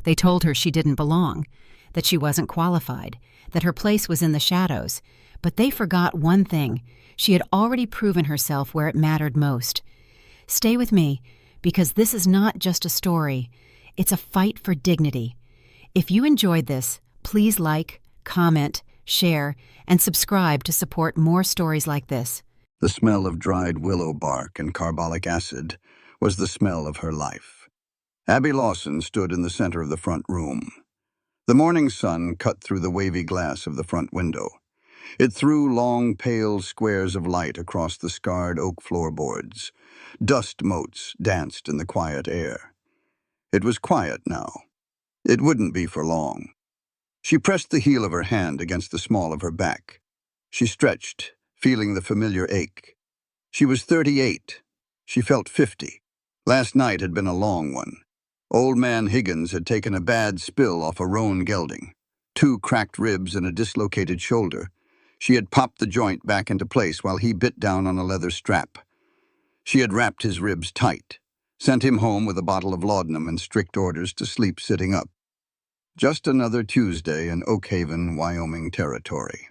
They told her she didn't belong, that she wasn't qualified, that her place was in the shadows. But they forgot one thing. She had already proven herself where it mattered most. Stay with me, because this is not just a story. It's a fight for dignity. If you enjoyed this, please like, comment, share, and subscribe to support more stories like this. The smell of dried willow bark and carbolic acid was the smell of her life. Abby Lawson stood in the center of the front room. The morning sun cut through the wavy glass of the front window. It threw long, pale squares of light across the scarred oak floorboards. Dust motes danced in the quiet air. It was quiet now. It wouldn't be for long. She pressed the heel of her hand against the small of her back. She stretched, feeling the familiar ache. She was 38. She felt 50. Last night had been a long one. Old man Higgins had taken a bad spill off a roan gelding. 2 cracked ribs and a dislocated shoulder. She had popped the joint back into place while he bit down on a leather strap. She had wrapped his ribs tight, sent him home with a bottle of laudanum and strict orders to sleep sitting up. Just another Tuesday in Oak Haven, Wyoming territory.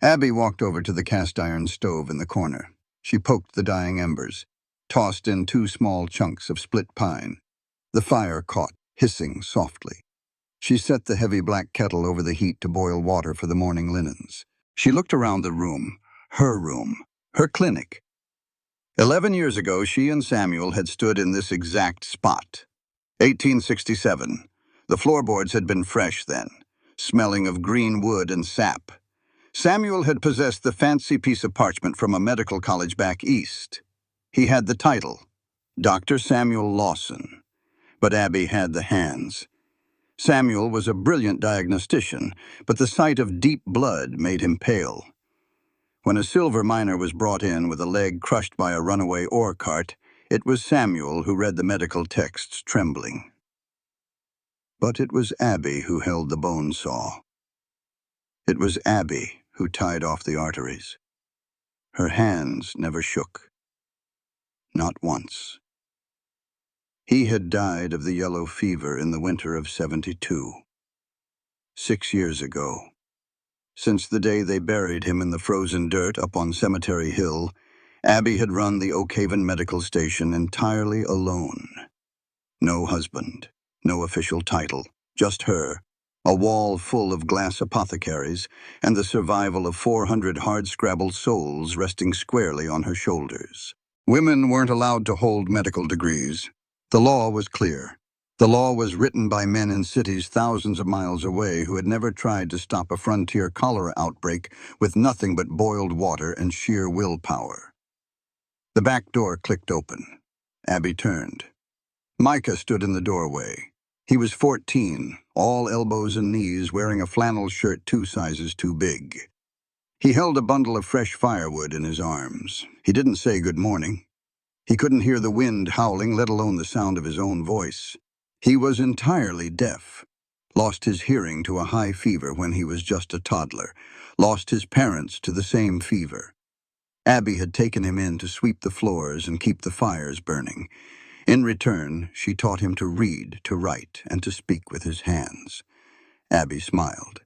Abby walked over to the cast-iron stove in the corner. She poked the dying embers, tossed in 2 small chunks of split pine. The fire caught, hissing softly. She set the heavy black kettle over the heat to boil water for the morning linens. She looked around the room, her clinic. 11 years ago, she and Samuel had stood in this exact spot. 1867. The floorboards had been fresh then, smelling of green wood and sap. Samuel had possessed the fancy piece of parchment from a medical college back east. He had the title, Dr. Samuel Lawson. But Abby had the hands. Samuel was a brilliant diagnostician, but the sight of deep blood made him pale. When a silver miner was brought in with a leg crushed by a runaway ore cart, it was Samuel who read the medical texts trembling. But it was Abby who held the bone saw. It was Abby who tied off the arteries. Her hands never shook. Not once. He had died of the yellow fever in the winter of '72. 6 years ago. Since the day they buried him in the frozen dirt up on Cemetery Hill, Abby had run the Oak Haven Medical Station entirely alone. No husband, no official title, just her, a wall full of glass apothecaries, and the survival of 400 hard-scrabbled souls resting squarely on her shoulders. Women weren't allowed to hold medical degrees. The law was clear. The law was written by men in cities thousands of miles away who had never tried to stop a frontier cholera outbreak with nothing but boiled water and sheer willpower. The back door clicked open. Abby turned. Micah stood in the doorway. He was 14, all elbows and knees, wearing a flannel shirt 2 sizes too big. He held a bundle of fresh firewood in his arms. He didn't say good morning. He couldn't hear the wind howling, let alone the sound of his own voice. He was entirely deaf, lost his hearing to a high fever when he was just a toddler, lost his parents to the same fever. Abby had taken him in to sweep the floors and keep the fires burning. In return, she taught him to read, to write, and to speak with his hands. Abby smiled.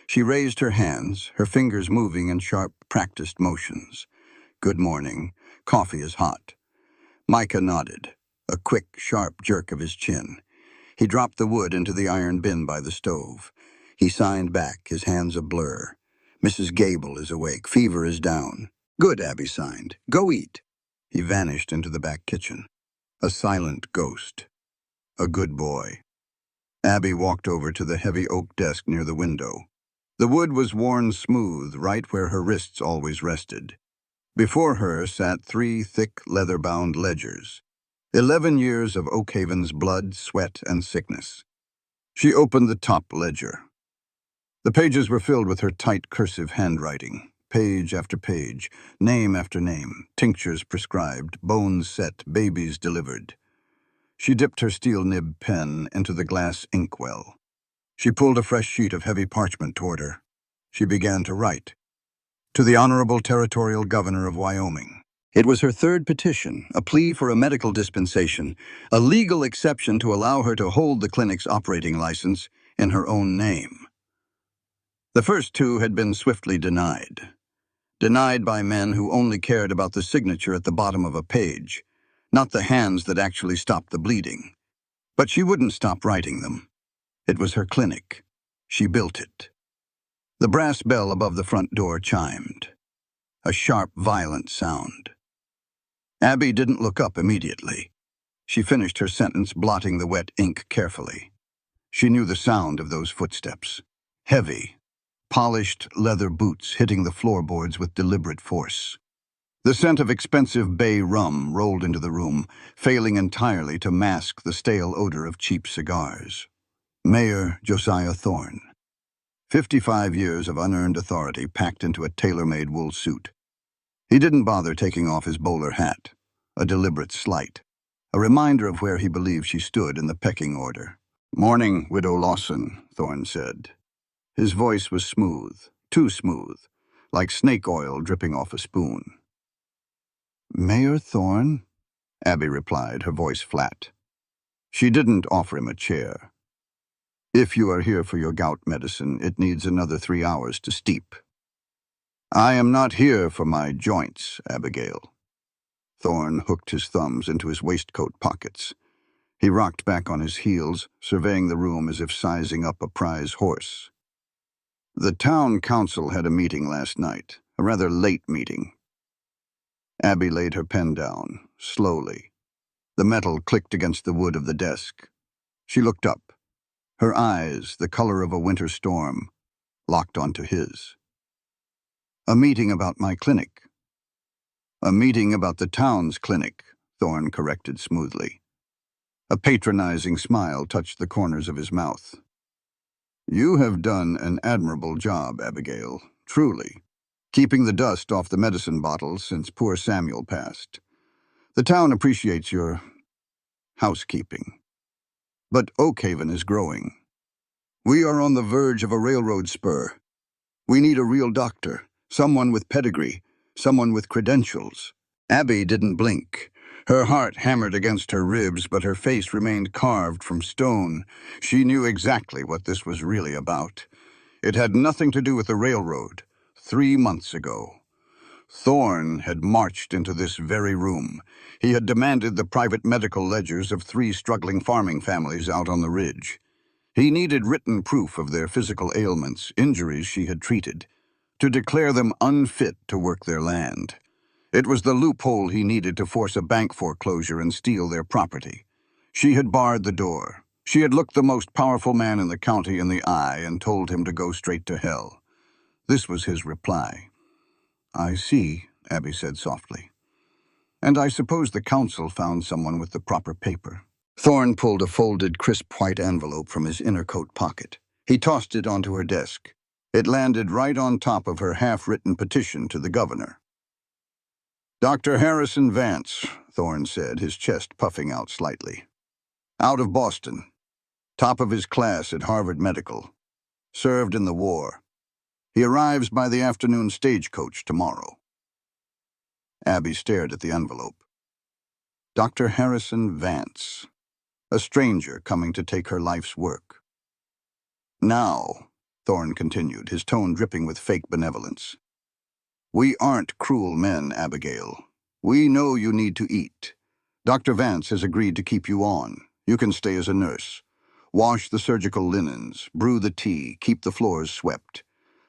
She raised her hands, her fingers moving in sharp, practiced motions. Good morning. Coffee is hot. Micah nodded, a quick, sharp jerk of his chin. He dropped the wood into the iron bin by the stove. He signed back, his hands a blur. Mrs. Gable is awake. Fever is down. Good, Abby signed. Go eat. He vanished into the back kitchen. A silent ghost. A good boy. Abby walked over to the heavy oak desk near the window. The wood was worn smooth, right where her wrists always rested. Before her sat 3 thick, leather-bound ledgers. 11 years of Oak Haven's blood, sweat, and sickness. She opened the top ledger. The pages were filled with her tight cursive handwriting. Page after page, name after name, tinctures prescribed, bones set, babies delivered. She dipped her steel-nibbed pen into the glass inkwell. She pulled a fresh sheet of heavy parchment toward her. She began to write. To the Honorable Territorial Governor of Wyoming. It was her third petition, a plea for a medical dispensation, a legal exception to allow her to hold the clinic's operating license in her own name. The first two had been swiftly denied. Denied by men who only cared about the signature at the bottom of a page, not the hands that actually stopped the bleeding. But she wouldn't stop writing them. It was her clinic. She built it. The brass bell above the front door chimed. A sharp, violent sound. Abby didn't look up immediately. She finished her sentence, blotting the wet ink carefully. She knew the sound of those footsteps. Heavy, polished leather boots hitting the floorboards with deliberate force. The scent of expensive bay rum rolled into the room, failing entirely to mask the stale odor of cheap cigars. Mayor Josiah Thorne. 55 years of unearned authority packed into a tailor-made wool suit. He didn't bother taking off his bowler hat, a deliberate slight, a reminder of where he believed she stood in the pecking order. "Morning, Widow Lawson," Thorne said. His voice was smooth, too smooth, like snake oil dripping off a spoon. "Mayor Thorne?" Abby replied, her voice flat. She didn't offer him a chair. "If you are here for your gout medicine, it needs another 3 hours to steep." "I am not here for my joints, Abigail." Thorne hooked his thumbs into his waistcoat pockets. He rocked back on his heels, surveying the room as if sizing up a prize horse. "The town council had a meeting last night, a rather late meeting." Abby laid her pen down, slowly. The metal clicked against the wood of the desk. She looked up. Her eyes, the color of a winter storm, locked onto his. "A meeting about my clinic." "A meeting about the town's clinic," Thorne corrected smoothly. A patronizing smile touched the corners of his mouth. "You have done an admirable job, Abigail, truly, keeping the dust off the medicine bottles since poor Samuel passed. The town appreciates your housekeeping. But Oakhaven is growing. We are on the verge of a railroad spur. We need a real doctor, someone with pedigree, someone with credentials." Abby didn't blink. Her heart hammered against her ribs, but her face remained carved from stone. She knew exactly what this was really about. It had nothing to do with the railroad. 3 months ago, Thorne had marched into this very room. He had demanded the private medical ledgers of 3 struggling farming families out on the ridge. He needed written proof of their physical ailments, injuries she had treated, to declare them unfit to work their land. It was the loophole he needed to force a bank foreclosure and steal their property. She had barred the door. She had looked the most powerful man in the county in the eye and told him to go straight to hell. This was his reply. "I see," Abby said softly. "And I suppose the council found someone with the proper paper." Thorne pulled a folded, crisp white envelope from his inner coat pocket. He tossed it onto her desk. It landed right on top of her half-written petition to the governor. "Dr. Harrison Vance," Thorne said, his chest puffing out slightly. "Out of Boston. Top of his class at Harvard Medical. Served in the war. He arrives by the afternoon stagecoach tomorrow." Abby stared at the envelope. Dr. Harrison Vance. A stranger coming to take her life's work. "Now," Thorne continued, his tone dripping with fake benevolence, "we aren't cruel men, Abigail. We know you need to eat. Dr. Vance has agreed to keep you on. You can stay as a nurse. Wash the surgical linens, brew the tea, keep the floors swept.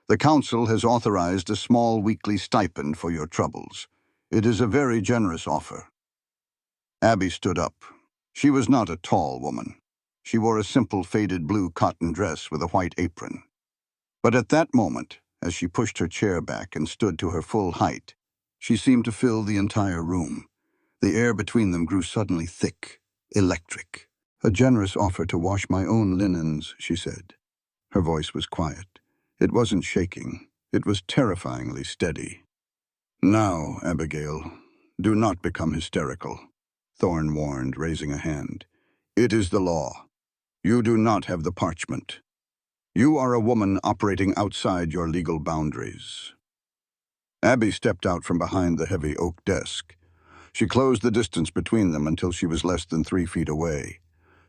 The council has authorized a small weekly stipend for your troubles. It is a very generous offer." Abby stood up. She was not a tall woman. She wore a simple faded blue cotton dress with a white apron. But at that moment, as she pushed her chair back and stood to her full height, she seemed to fill the entire room. The air between them grew suddenly thick, electric. "A generous offer to wash my own linens," she said. Her voice was quiet. It wasn't shaking. It was terrifyingly steady. "Now, Abigail, do not become hysterical," Thorne warned, raising a hand. "It is the law. You do not have the parchment. You are a woman operating outside your legal boundaries." Abby stepped out from behind the heavy oak desk. She closed the distance between them until she was less than 3 feet away.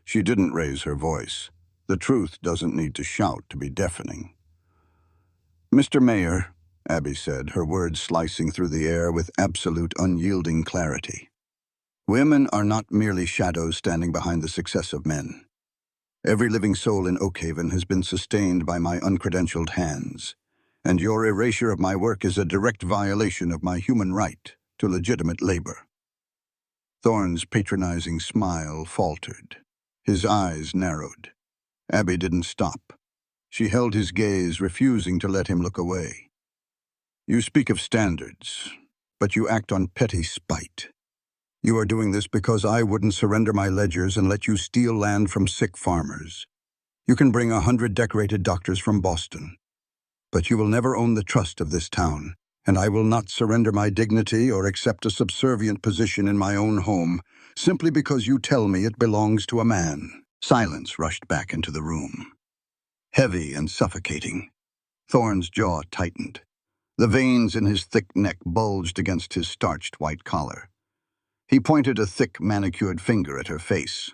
She didn't raise her voice. The truth doesn't need to shout to be deafening. "Mr. Mayor," Abby said, her words slicing through the air with absolute unyielding clarity. "Women are not merely shadows standing behind the success of men. Every living soul in Oakhaven has been sustained by my uncredentialed hands, and your erasure of my work is a direct violation of my human right to legitimate labor." Thorne's patronizing smile faltered. His eyes narrowed. Abby didn't stop. She held his gaze, refusing to let him look away. "You speak of standards, but you act on petty spite. You are doing this because I wouldn't surrender my ledgers and let you steal land from sick farmers. You can bring 100 decorated doctors from Boston, but you will never own the trust of this town, and I will not surrender my dignity or accept a subservient position in my own home simply because you tell me it belongs to a man." Silence rushed back into the room. Heavy and suffocating. Thorne's jaw tightened. The veins in his thick neck bulged against his starched white collar. He pointed a thick, manicured finger at her face.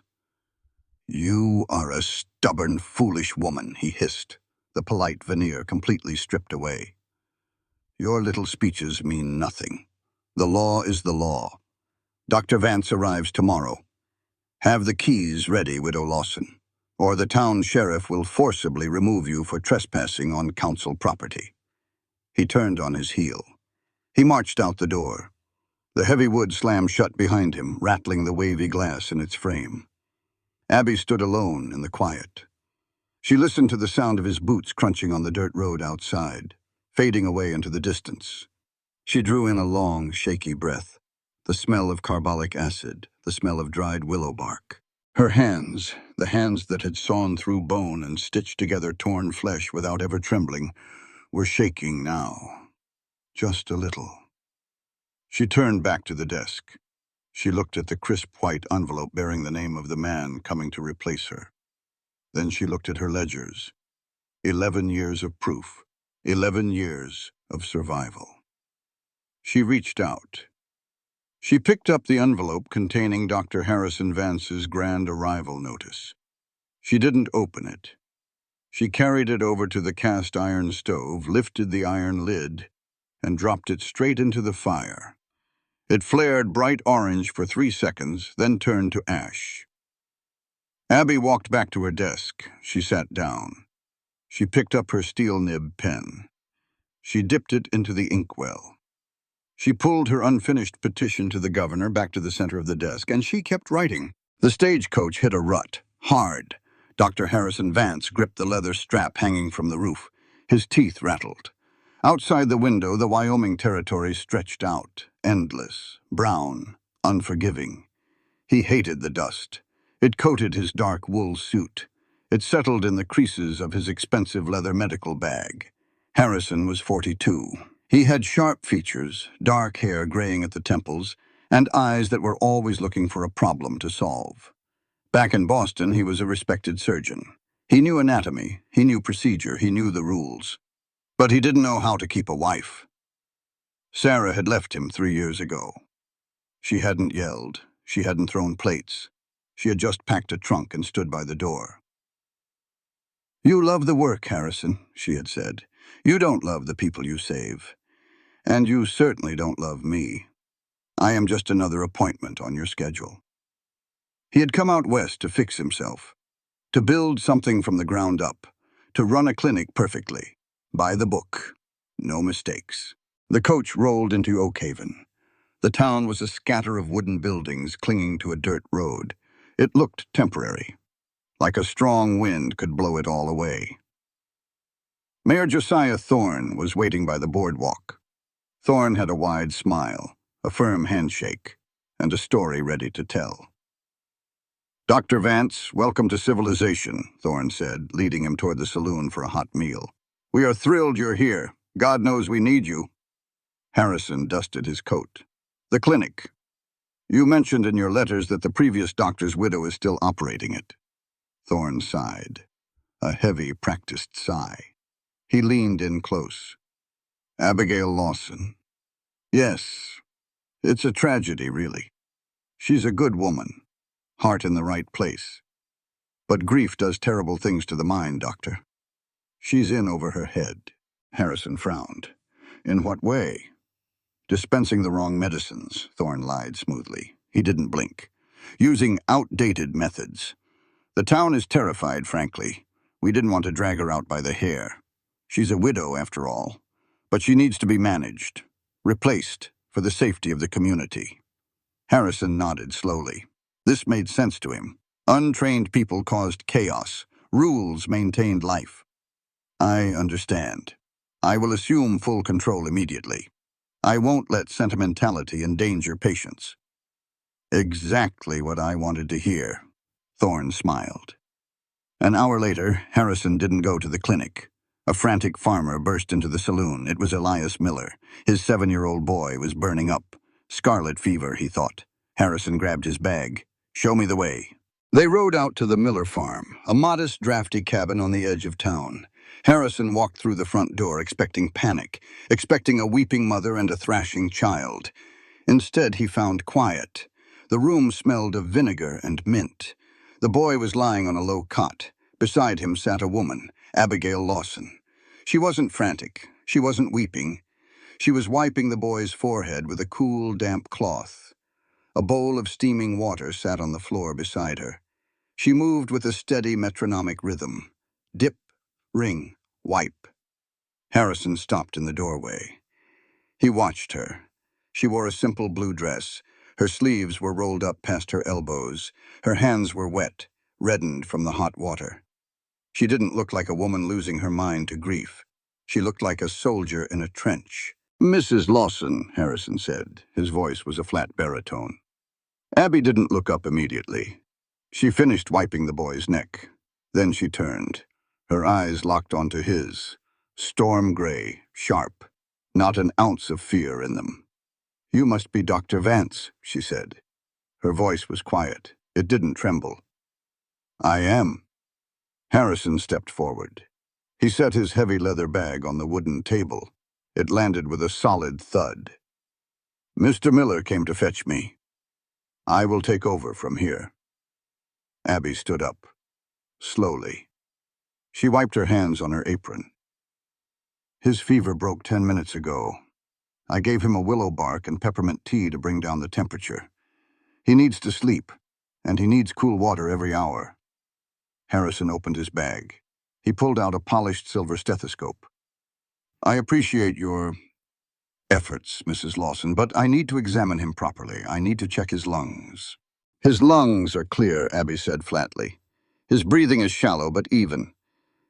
"You are a stubborn, foolish woman," he hissed, the polite veneer completely stripped away. "Your little speeches mean nothing. The law is the law. Dr. Vance arrives tomorrow. Have the keys ready, Widow Lawson, or the town sheriff will forcibly remove you for trespassing on council property." He turned on his heel. He marched out the door. The heavy wood slammed shut behind him, rattling the wavy glass in its frame. Abby stood alone in the quiet. She listened to the sound of his boots crunching on the dirt road outside, fading away into the distance. She drew in a long, shaky breath, the smell of carbolic acid, the smell of dried willow bark. Her hands, the hands that had sawn through bone and stitched together torn flesh without ever trembling, were shaking now. Just a little. She turned back to the desk. She looked at the crisp white envelope bearing the name of the man coming to replace her. Then she looked at her ledgers. 11 years of proof. 11 years of survival. She reached out. She picked up the envelope containing Dr. Harrison Vance's grand arrival notice. She didn't open it. She carried it over to the cast iron stove, lifted the iron lid, and dropped it straight into the fire. It flared bright orange for 3 seconds, then turned to ash. Abby walked back to her desk. She sat down. She picked up her steel-nibbed pen. She dipped it into the inkwell. She pulled her unfinished petition to the governor back to the center of the desk, and she kept writing. The stagecoach hit a rut, hard. Dr. Harrison Vance gripped the leather strap hanging from the roof. His teeth rattled. Outside the window, the Wyoming territory stretched out, endless, brown, unforgiving. He hated the dust. It coated his dark wool suit. It settled in the creases of his expensive leather medical bag. Harrison was 42. He had sharp features, dark hair graying at the temples, and eyes that were always looking for a problem to solve. Back in Boston, he was a respected surgeon. He knew anatomy, he knew procedure, he knew the rules. But he didn't know how to keep a wife. Sarah had left him 3 years ago. She hadn't yelled. She hadn't thrown plates. She had just packed a trunk and stood by the door. "You love the work, Harrison," she had said. "You don't love the people you save. And you certainly don't love me. I am just another appointment on your schedule." He had come out west to fix himself, to build something from the ground up, to run a clinic perfectly, by the book, no mistakes. The coach rolled into Oakhaven. The town was a scatter of wooden buildings clinging to a dirt road. It looked temporary, like a strong wind could blow it all away. Mayor Josiah Thorne was waiting by the boardwalk. Thorne had a wide smile, a firm handshake, and a story ready to tell. "Dr. Vance, welcome to civilization," Thorne said, leading him toward the saloon for a hot meal. "We are thrilled you're here. God knows we need you." Harrison dusted his coat. "The clinic. You mentioned in your letters that the previous doctor's widow is still operating it." Thorne sighed, a heavy, practiced sigh. He leaned in close. "Abigail Lawson." "Yes." It's a tragedy, really. She's a good woman, heart in the right place. But grief does terrible things to the mind, Doctor. She's in over her head. Harrison frowned. In what way? Dispensing the wrong medicines, Thorne lied smoothly. He didn't blink. Using outdated methods. The town is terrified, frankly. We didn't want to drag her out by the hair. She's a widow, after all. But she needs to be managed, replaced, for the safety of the community. Harrison nodded slowly. This made sense to him. Untrained people caused chaos. Rules maintained life. I understand. I will assume full control immediately. I won't let sentimentality endanger patients. Exactly what I wanted to hear. Thorne smiled. An hour later, Harrison didn't go to the clinic. A frantic farmer burst into the saloon. It was Elias Miller. His 7-year-old boy was burning up. Scarlet fever, he thought. Harrison grabbed his bag. Show me the way. They rode out to the Miller farm, a modest, drafty cabin on the edge of town. Harrison walked through the front door expecting panic, expecting a weeping mother and a thrashing child. Instead, he found quiet. The room smelled of vinegar and mint. The boy was lying on a low cot. Beside him sat a woman, Abigail Lawson. She wasn't frantic. She wasn't weeping. She was wiping the boy's forehead with a cool, damp cloth. A bowl of steaming water sat on the floor beside her. She moved with a steady metronomic rhythm. Dip, ring, wipe. Harrison stopped in the doorway. He watched her. She wore a simple blue dress. Her sleeves were rolled up past her elbows. Her hands were wet, reddened from the hot water. She didn't look like a woman losing her mind to grief. She looked like a soldier in a trench. Mrs. Lawson, Harrison said. His voice was a flat baritone. Abby didn't look up immediately. She finished wiping the boy's neck. Then she turned. Her eyes locked onto his. Storm gray, sharp. Not an ounce of fear in them. You must be Dr. Vance, she said. Her voice was quiet. It didn't tremble. I am. Harrison stepped forward. He set his heavy leather bag on the wooden table. It landed with a solid thud. Mr. Miller came to fetch me. I will take over from here. Abby stood up, slowly. She wiped her hands on her apron. His fever broke 10 minutes ago. I gave him a willow bark and peppermint tea to bring down the temperature. He needs to sleep, and he needs cool water every hour. Harrison opened his bag. He pulled out a polished silver stethoscope. I appreciate your efforts, Mrs. Lawson, but I need to examine him properly. I need to check his lungs. His lungs are clear, Abby said flatly. His breathing is shallow but even.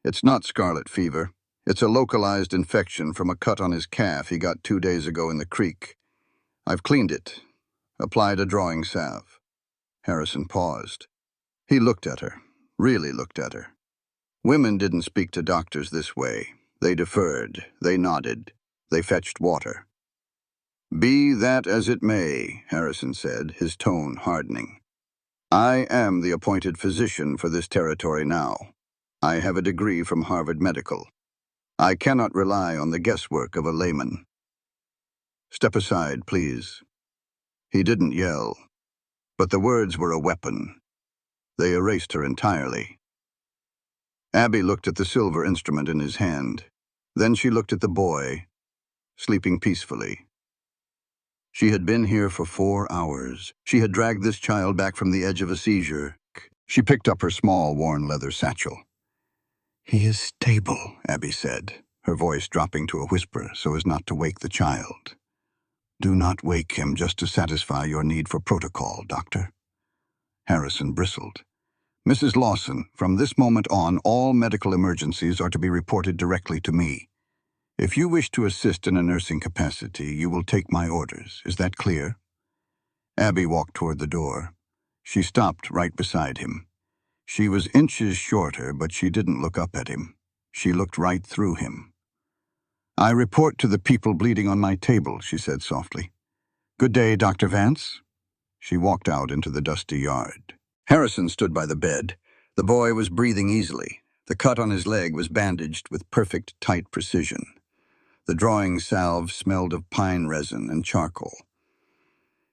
It's not scarlet fever. It's a localized infection from a cut on his calf he got 2 days ago in the creek. I've cleaned it, applied a drawing salve. Harrison paused. He looked at her, really looked at her. Women didn't speak to doctors this way. They deferred, they nodded, they fetched water. Be that as it may, Harrison said, his tone hardening. I am the appointed physician for this territory now. I have a degree from Harvard Medical. I cannot rely on the guesswork of a layman. Step aside, please. He didn't yell, but the words were a weapon. They erased her entirely. Abby looked at the silver instrument in his hand. Then she looked at the boy, sleeping peacefully. She had been here for 4 hours. She had dragged this child back from the edge of a seizure. She picked up her small, worn leather satchel. He is stable, Abby said, her voice dropping to a whisper so as not to wake the child. Do not wake him just to satisfy your need for protocol, Doctor. Harrison bristled. Mrs. Lawson, from this moment on, all medical emergencies are to be reported directly to me. If you wish to assist in a nursing capacity, you will take my orders. Is that clear? Abby walked toward the door. She stopped right beside him. She was inches shorter, but she didn't look up at him. She looked right through him. I report to the people bleeding on my table, she said softly. Good day, Dr. Vance. She walked out into the dusty yard. Harrison stood by the bed. The boy was breathing easily. The cut on his leg was bandaged with perfect, tight precision. The drawing salve smelled of pine resin and charcoal.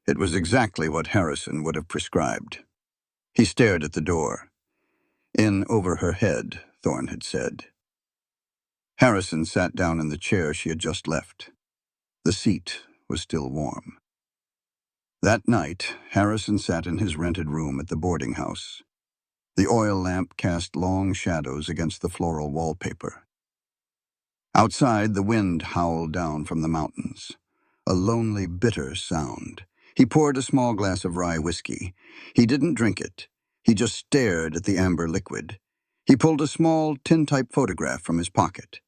It was exactly what Harrison would have prescribed. He stared at the door. "In over her head," Thorne had said. Harrison sat down in the chair she had just left. The seat was still warm. That night, Harrison sat in his rented room at the boarding house. The oil lamp cast long shadows against the floral wallpaper. Outside, the wind howled down from the mountains. A lonely, bitter sound. He poured a small glass of rye whiskey. He didn't drink it. He just stared at the amber liquid. He pulled a small, tintype photograph from his pocket.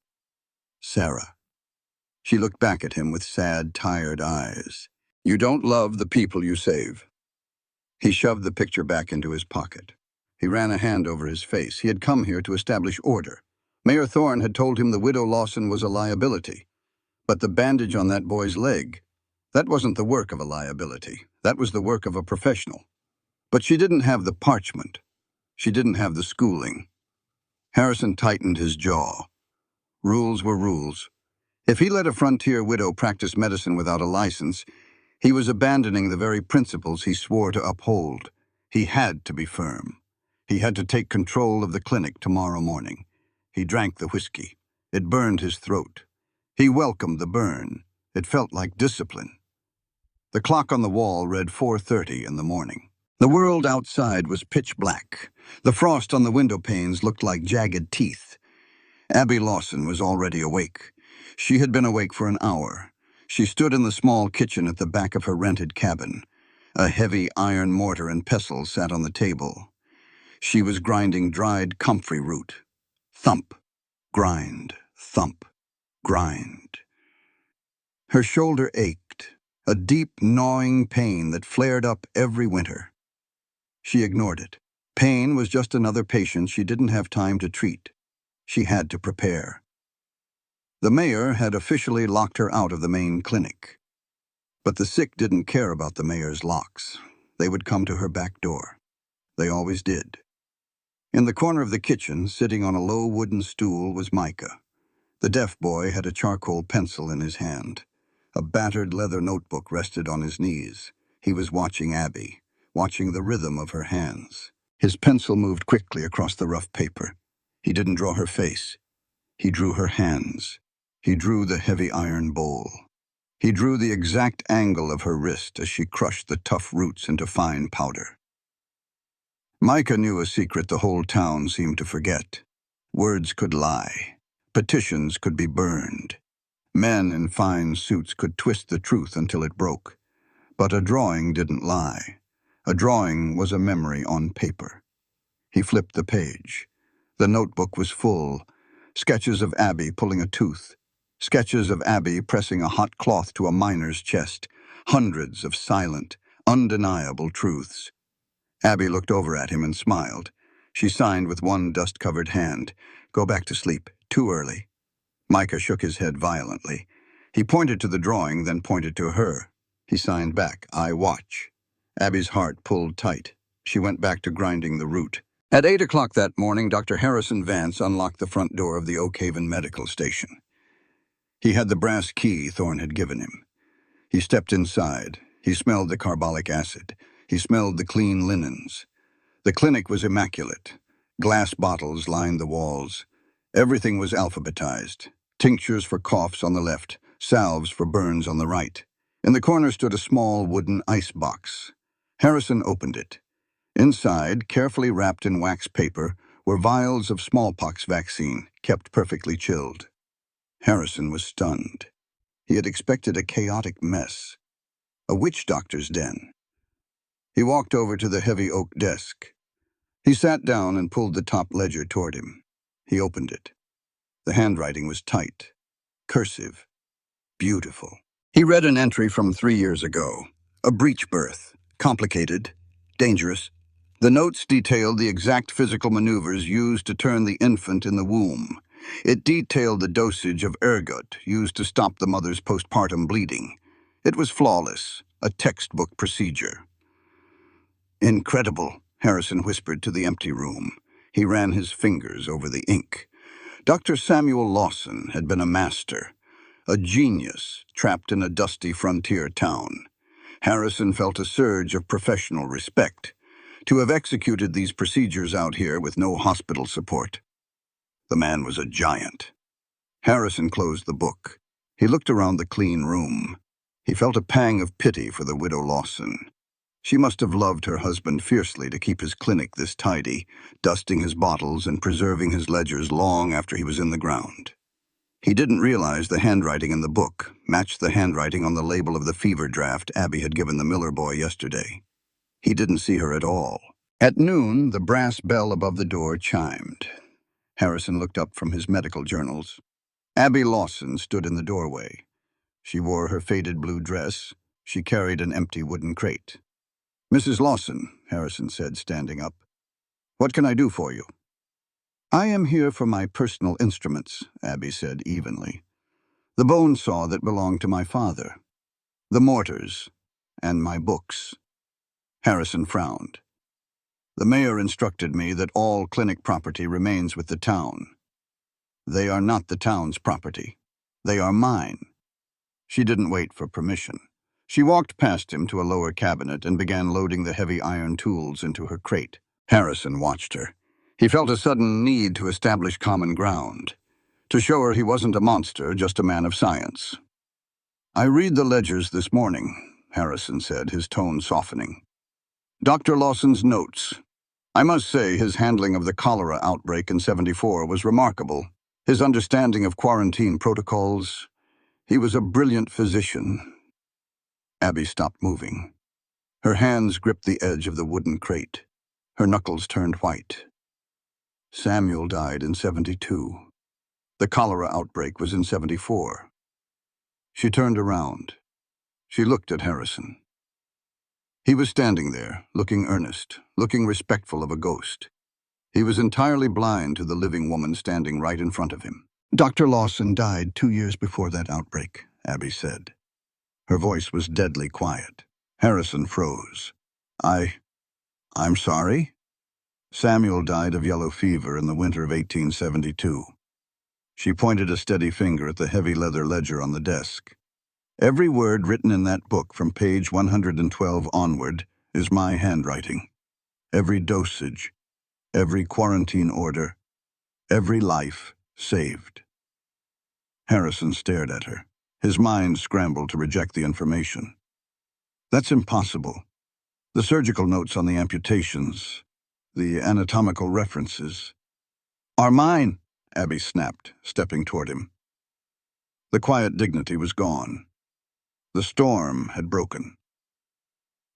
Sarah. She looked back at him with sad, tired eyes. "You don't love the people you save." He shoved the picture back into his pocket. He ran a hand over his face. He had come here to establish order. Mayor Thorne had told him the widow Lawson was a liability. But the bandage on that boy's leg, that wasn't the work of a liability. That was the work of a professional. But she didn't have the parchment. She didn't have the schooling. Harrison tightened his jaw. Rules were rules. If he let a frontier widow practice medicine without a license, he was abandoning the very principles he swore to uphold. He had to be firm. He had to take control of the clinic tomorrow morning. He drank the whiskey. It burned his throat. He welcomed the burn. It felt like discipline. The clock on the wall read 4:30 in the morning. The world outside was pitch black. The frost on the window panes looked like jagged teeth. Abby Lawson was already awake. She had been awake for an hour. She stood in the small kitchen at the back of her rented cabin. A heavy iron mortar and pestle sat on the table. She was grinding dried comfrey root. Thump, grind, thump, grind. Her shoulder ached, a deep, gnawing pain that flared up every winter. She ignored it. Pain was just another patient she didn't have time to treat. She had to prepare. The mayor had officially locked her out of the main clinic. But the sick didn't care about the mayor's locks. They would come to her back door. They always did. In the corner of the kitchen, sitting on a low wooden stool, was Micah. The deaf boy had a charcoal pencil in his hand. A battered leather notebook rested on his knees. He was watching Abby, watching the rhythm of her hands. His pencil moved quickly across the rough paper. He didn't draw her face. He drew her hands. He drew the heavy iron bowl. He drew the exact angle of her wrist as she crushed the tough roots into fine powder. Micah knew a secret the whole town seemed to forget. Words could lie. Petitions could be burned. Men in fine suits could twist the truth until it broke. But a drawing didn't lie. A drawing was a memory on paper. He flipped the page. The notebook was full. Sketches of Abby pulling a tooth. Sketches of Abby pressing a hot cloth to a miner's chest. Hundreds of silent, undeniable truths. Abby looked over at him and smiled. She signed with one dust-covered hand. "Go back to sleep. Too early." Micah shook his head violently. He pointed to the drawing, then pointed to her. He signed back, "I watch." Abby's heart pulled tight. She went back to grinding the root. At 8 o'clock that morning, Dr. Harrison Vance unlocked the front door of the Oak Haven Medical Station. He had the brass key Thorne had given him. He stepped inside. He smelled the carbolic acid. He smelled the clean linens. The clinic was immaculate. Glass bottles lined the walls. Everything was alphabetized. Tinctures for coughs on the left, salves for burns on the right. In the corner stood a small wooden ice box. Harrison opened it. Inside, carefully wrapped in wax paper, were vials of smallpox vaccine, kept perfectly chilled. Harrison was stunned. He had expected a chaotic mess. A witch doctor's den. He walked over to the heavy oak desk. He sat down and pulled the top ledger toward him. He opened it. The handwriting was tight, cursive, beautiful. He read an entry from 3 years ago. A breech birth. Complicated. Dangerous. The notes detailed the exact physical maneuvers used to turn the infant in the womb. It detailed the dosage of ergot used to stop the mother's postpartum bleeding. It was flawless, a textbook procedure. "Incredible," Harrison whispered to the empty room. He ran his fingers over the ink. Dr. Samuel Lawson had been a master, a genius trapped in a dusty frontier town. Harrison felt a surge of professional respect. To have executed these procedures out here with no hospital support. The man was a giant. Harrison closed the book. He looked around the clean room. He felt a pang of pity for the widow Lawson. She must have loved her husband fiercely to keep his clinic this tidy, dusting his bottles and preserving his ledgers long after he was in the ground. He didn't realize the handwriting in the book matched the handwriting on the label of the fever draft Abby had given the Miller boy yesterday. He didn't see her at all. At noon, the brass bell above the door chimed. Harrison looked up from his medical journals. Abby Lawson stood in the doorway. She wore her faded blue dress. She carried an empty wooden crate. "Mrs. Lawson," Harrison said, standing up. "What can I do for you?" "I am here for my personal instruments," Abby said evenly. "The bone saw that belonged to my father, the mortars, and my books." Harrison frowned. "The mayor instructed me that all clinic property remains with the town." "They are not the town's property. They are mine." She didn't wait for permission. She walked past him to a lower cabinet and began loading the heavy iron tools into her crate. Harrison watched her. He felt a sudden need to establish common ground, to show her he wasn't a monster, just a man of science. "I read the ledgers this morning," Harrison said, his tone softening. "Dr. Lawson's notes. I must say his handling of the cholera outbreak in '74 was remarkable. His understanding of quarantine protocols. He was a brilliant physician." Abby stopped moving. Her hands gripped the edge of the wooden crate. Her knuckles turned white. "Samuel died in '72. The cholera outbreak was in '74. She turned around. She looked at Harrison. He was standing there, looking earnest, looking respectful of a ghost. He was entirely blind to the living woman standing right in front of him. "Dr. Lawson died 2 years before that outbreak," Abby said. Her voice was deadly quiet. Harrison froze. I'm sorry?" "Samuel died of yellow fever in the winter of 1872. She pointed a steady finger at the heavy leather ledger on the desk. "Every word written in that book from page 112 onward is my handwriting. Every dosage, every quarantine order, every life saved." Harrison stared at her. His mind scrambled to reject the information. "That's impossible. The surgical notes on the amputations, the anatomical references, are mine," Abby snapped, stepping toward him. The quiet dignity was gone. The storm had broken.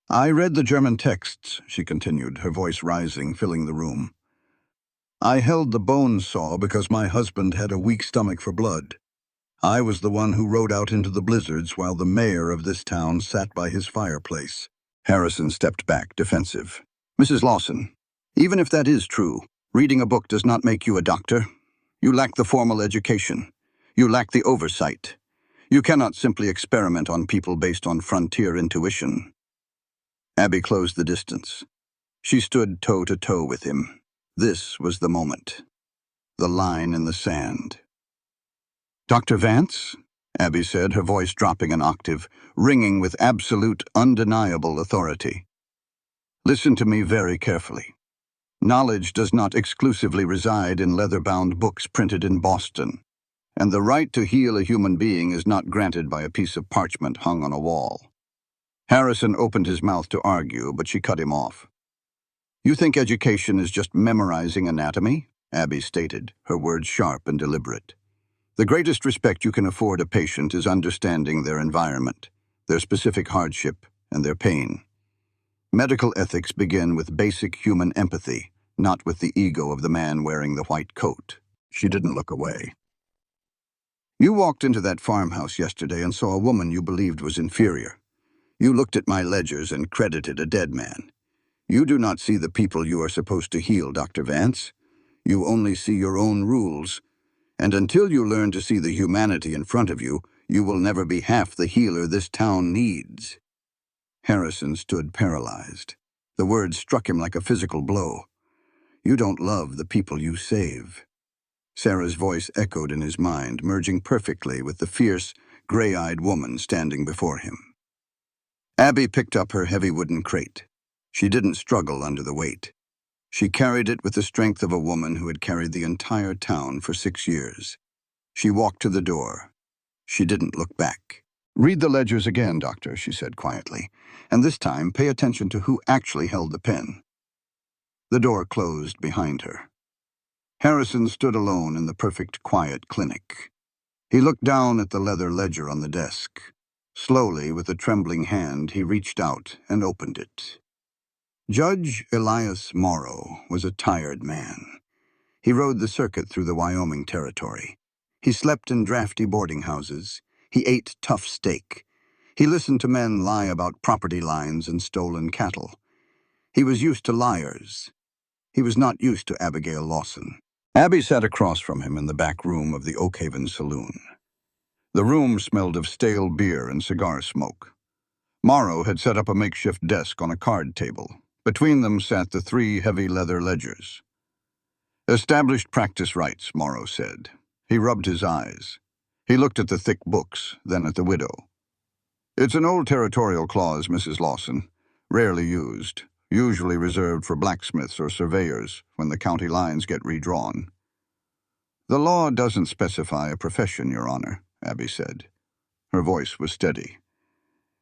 "I read the German texts," she continued, her voice rising, filling the room. "I held the bone saw because my husband had a weak stomach for blood. I was the one who rode out into the blizzards while the mayor of this town sat by his fireplace." Harrison stepped back, defensive. "Mrs. Lawson, even if that is true, reading a book does not make you a doctor. You lack the formal education. You lack the oversight. You cannot simply experiment on people based on frontier intuition." Abby closed the distance. She stood toe-to-toe with him. This was the moment. The line in the sand. "Dr. Vance?" Abby said, her voice dropping an octave, ringing with absolute, undeniable authority. "Listen to me very carefully. Knowledge does not exclusively reside in leather-bound books printed in Boston, and the right to heal a human being is not granted by a piece of parchment hung on a wall." Harrison opened his mouth to argue, but she cut him off. "You think education is just memorizing anatomy?" Abby stated, her words sharp and deliberate. "The greatest respect you can afford a patient is understanding their environment, their specific hardship, and their pain. Medical ethics begin with basic human empathy, not with the ego of the man wearing the white coat." She didn't look away. "You walked into that farmhouse yesterday and saw a woman you believed was inferior. You looked at my ledgers and credited a dead man. You do not see the people you are supposed to heal, Dr. Vance. You only see your own rules. And until you learn to see the humanity in front of you, you will never be half the healer this town needs." Harrison stood paralyzed. The words struck him like a physical blow. "You don't love the people you save." Sarah's voice echoed in his mind, merging perfectly with the fierce, gray-eyed woman standing before him. Abby picked up her heavy wooden crate. She didn't struggle under the weight. She carried it with the strength of a woman who had carried the entire town for 6 years. She walked to the door. She didn't look back. "Read the ledgers again, Doctor," she said quietly, "and this time pay attention to who actually held the pen." The door closed behind her. Harrison stood alone in the perfect quiet clinic. He looked down at the leather ledger on the desk. Slowly, with a trembling hand, he reached out and opened it. Judge Elias Morrow was a tired man. He rode the circuit through the Wyoming Territory. He slept in drafty boarding houses. He ate tough steak. He listened to men lie about property lines and stolen cattle. He was used to liars. He was not used to Abigail Lawson. Abby sat across from him in the back room of the Oakhaven Saloon. The room smelled of stale beer and cigar smoke. Morrow had set up a makeshift desk on a card table. Between them sat the 3 heavy leather ledgers. "Established practice rights," Morrow said. He rubbed his eyes. He looked at the thick books, then at the widow. "It's an old territorial clause, Mrs. Lawson, rarely used, usually reserved for blacksmiths or surveyors when the county lines get redrawn." "The law doesn't specify a profession, Your Honor," Abby said. Her voice was steady.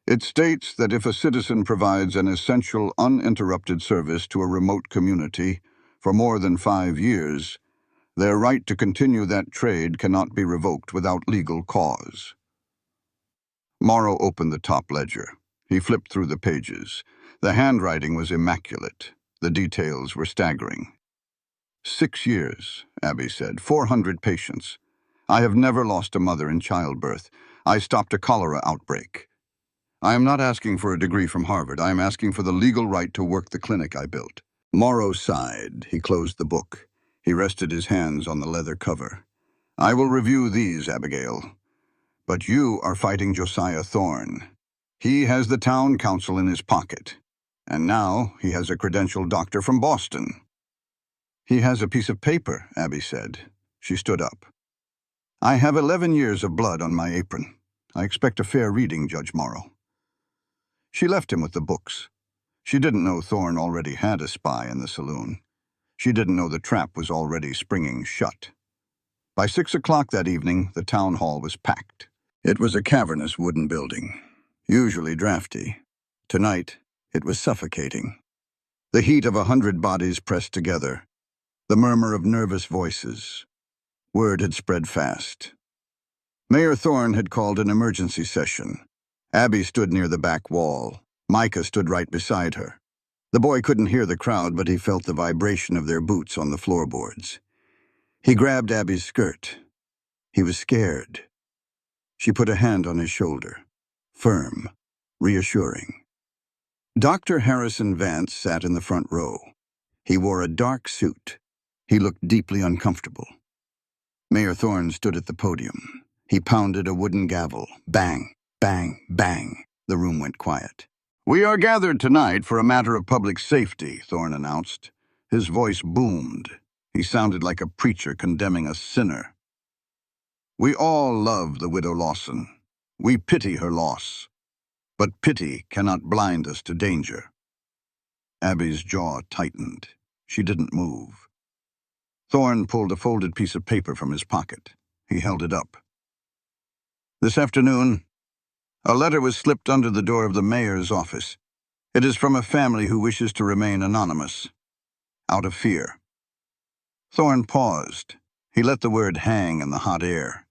"It states that if a citizen provides an essential, uninterrupted service to a remote community for more than 5 years, their right to continue that trade cannot be revoked without legal cause." Morrow opened the top ledger. He flipped through the pages. The handwriting was immaculate. The details were staggering. 6 years, Abby said. 400 patients. I have never lost a mother in childbirth. I stopped a cholera outbreak. I am not asking for a degree from Harvard. I am asking for the legal right to work the clinic I built." Morrow sighed. He closed the book. He rested his hands on the leather cover. "I will review these, Abigail. But you are fighting Josiah Thorne. He has the town council in his pocket. And now he has a credentialed doctor from Boston." "He has a piece of paper," Abby said. She stood up. "I have 11 years of blood on my apron. I expect a fair reading, Judge Morrow." She left him with the books. She didn't know Thorne already had a spy in the saloon. She didn't know the trap was already springing shut. By 6 o'clock that evening, the town hall was packed. It was a cavernous wooden building, usually drafty. Tonight, it was suffocating. The heat of 100 bodies pressed together, the murmur of nervous voices. Word had spread fast. Mayor Thorne had called an emergency session. Abby stood near the back wall. Micah stood right beside her. The boy couldn't hear the crowd, but he felt the vibration of their boots on the floorboards. He grabbed Abby's skirt. He was scared. She put a hand on his shoulder, firm, reassuring. Dr. Harrison Vance sat in the front row. He wore a dark suit. He looked deeply uncomfortable. Mayor Thorne stood at the podium. He pounded a wooden gavel. Bang, bang, bang. The room went quiet. "We are gathered tonight for a matter of public safety," Thorne announced. His voice boomed. He sounded like a preacher condemning a sinner. "We all love the widow Lawson. We pity her loss. But pity cannot blind us to danger." Abby's jaw tightened. She didn't move. Thorne pulled a folded piece of paper from his pocket. He held it up. "This afternoon, a letter was slipped under the door of the mayor's office. It is from a family who wishes to remain anonymous, out of fear." Thorne paused. He let the word hang in the hot air.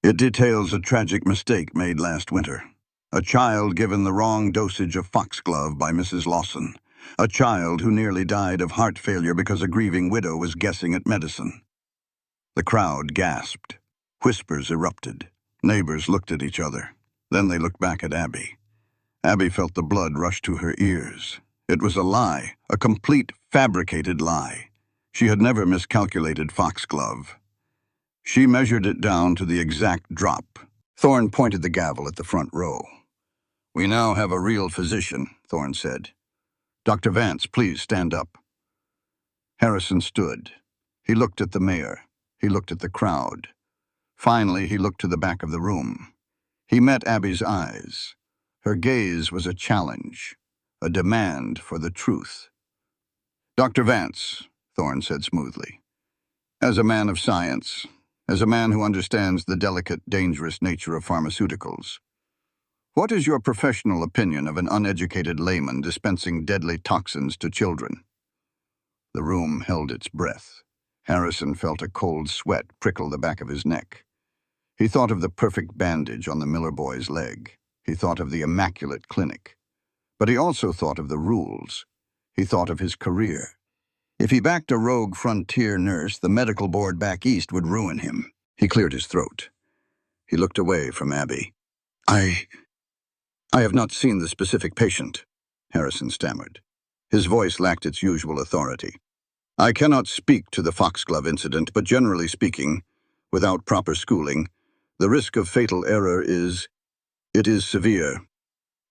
"It details a tragic mistake made last winter. A child given the wrong dosage of foxglove by Mrs. Lawson. A child who nearly died of heart failure because a grieving widow was guessing at medicine." The crowd gasped. Whispers erupted. Neighbors looked at each other. Then they looked back at Abby. Abby felt the blood rush to her ears. It was a lie, a complete, fabricated lie. She had never miscalculated foxglove. She measured it down to the exact drop. Thorne pointed the gavel at the front row. "We now have a real physician," Thorne said. "Dr. Vance, please stand up." Harrison stood. He looked at the mayor. He looked at the crowd. Finally, he looked to the back of the room. He met Abby's eyes. Her gaze was a challenge, a demand for the truth. "Dr. Vance," Thorne said smoothly, "as a man of science, as a man who understands the delicate, dangerous nature of pharmaceuticals, what is your professional opinion of an uneducated layman dispensing deadly toxins to children?" The room held its breath. Harrison felt a cold sweat prickle the back of his neck. He thought of the perfect bandage on the Miller boy's leg. He thought of the immaculate clinic. But he also thought of the rules. He thought of his career. If he backed a rogue frontier nurse, the medical board back east would ruin him. He cleared his throat. He looked away from Abby. I have not seen the specific patient," Harrison stammered. His voice lacked its usual authority. "I cannot speak to the foxglove incident, but generally speaking, without proper schooling, the risk of fatal error is severe.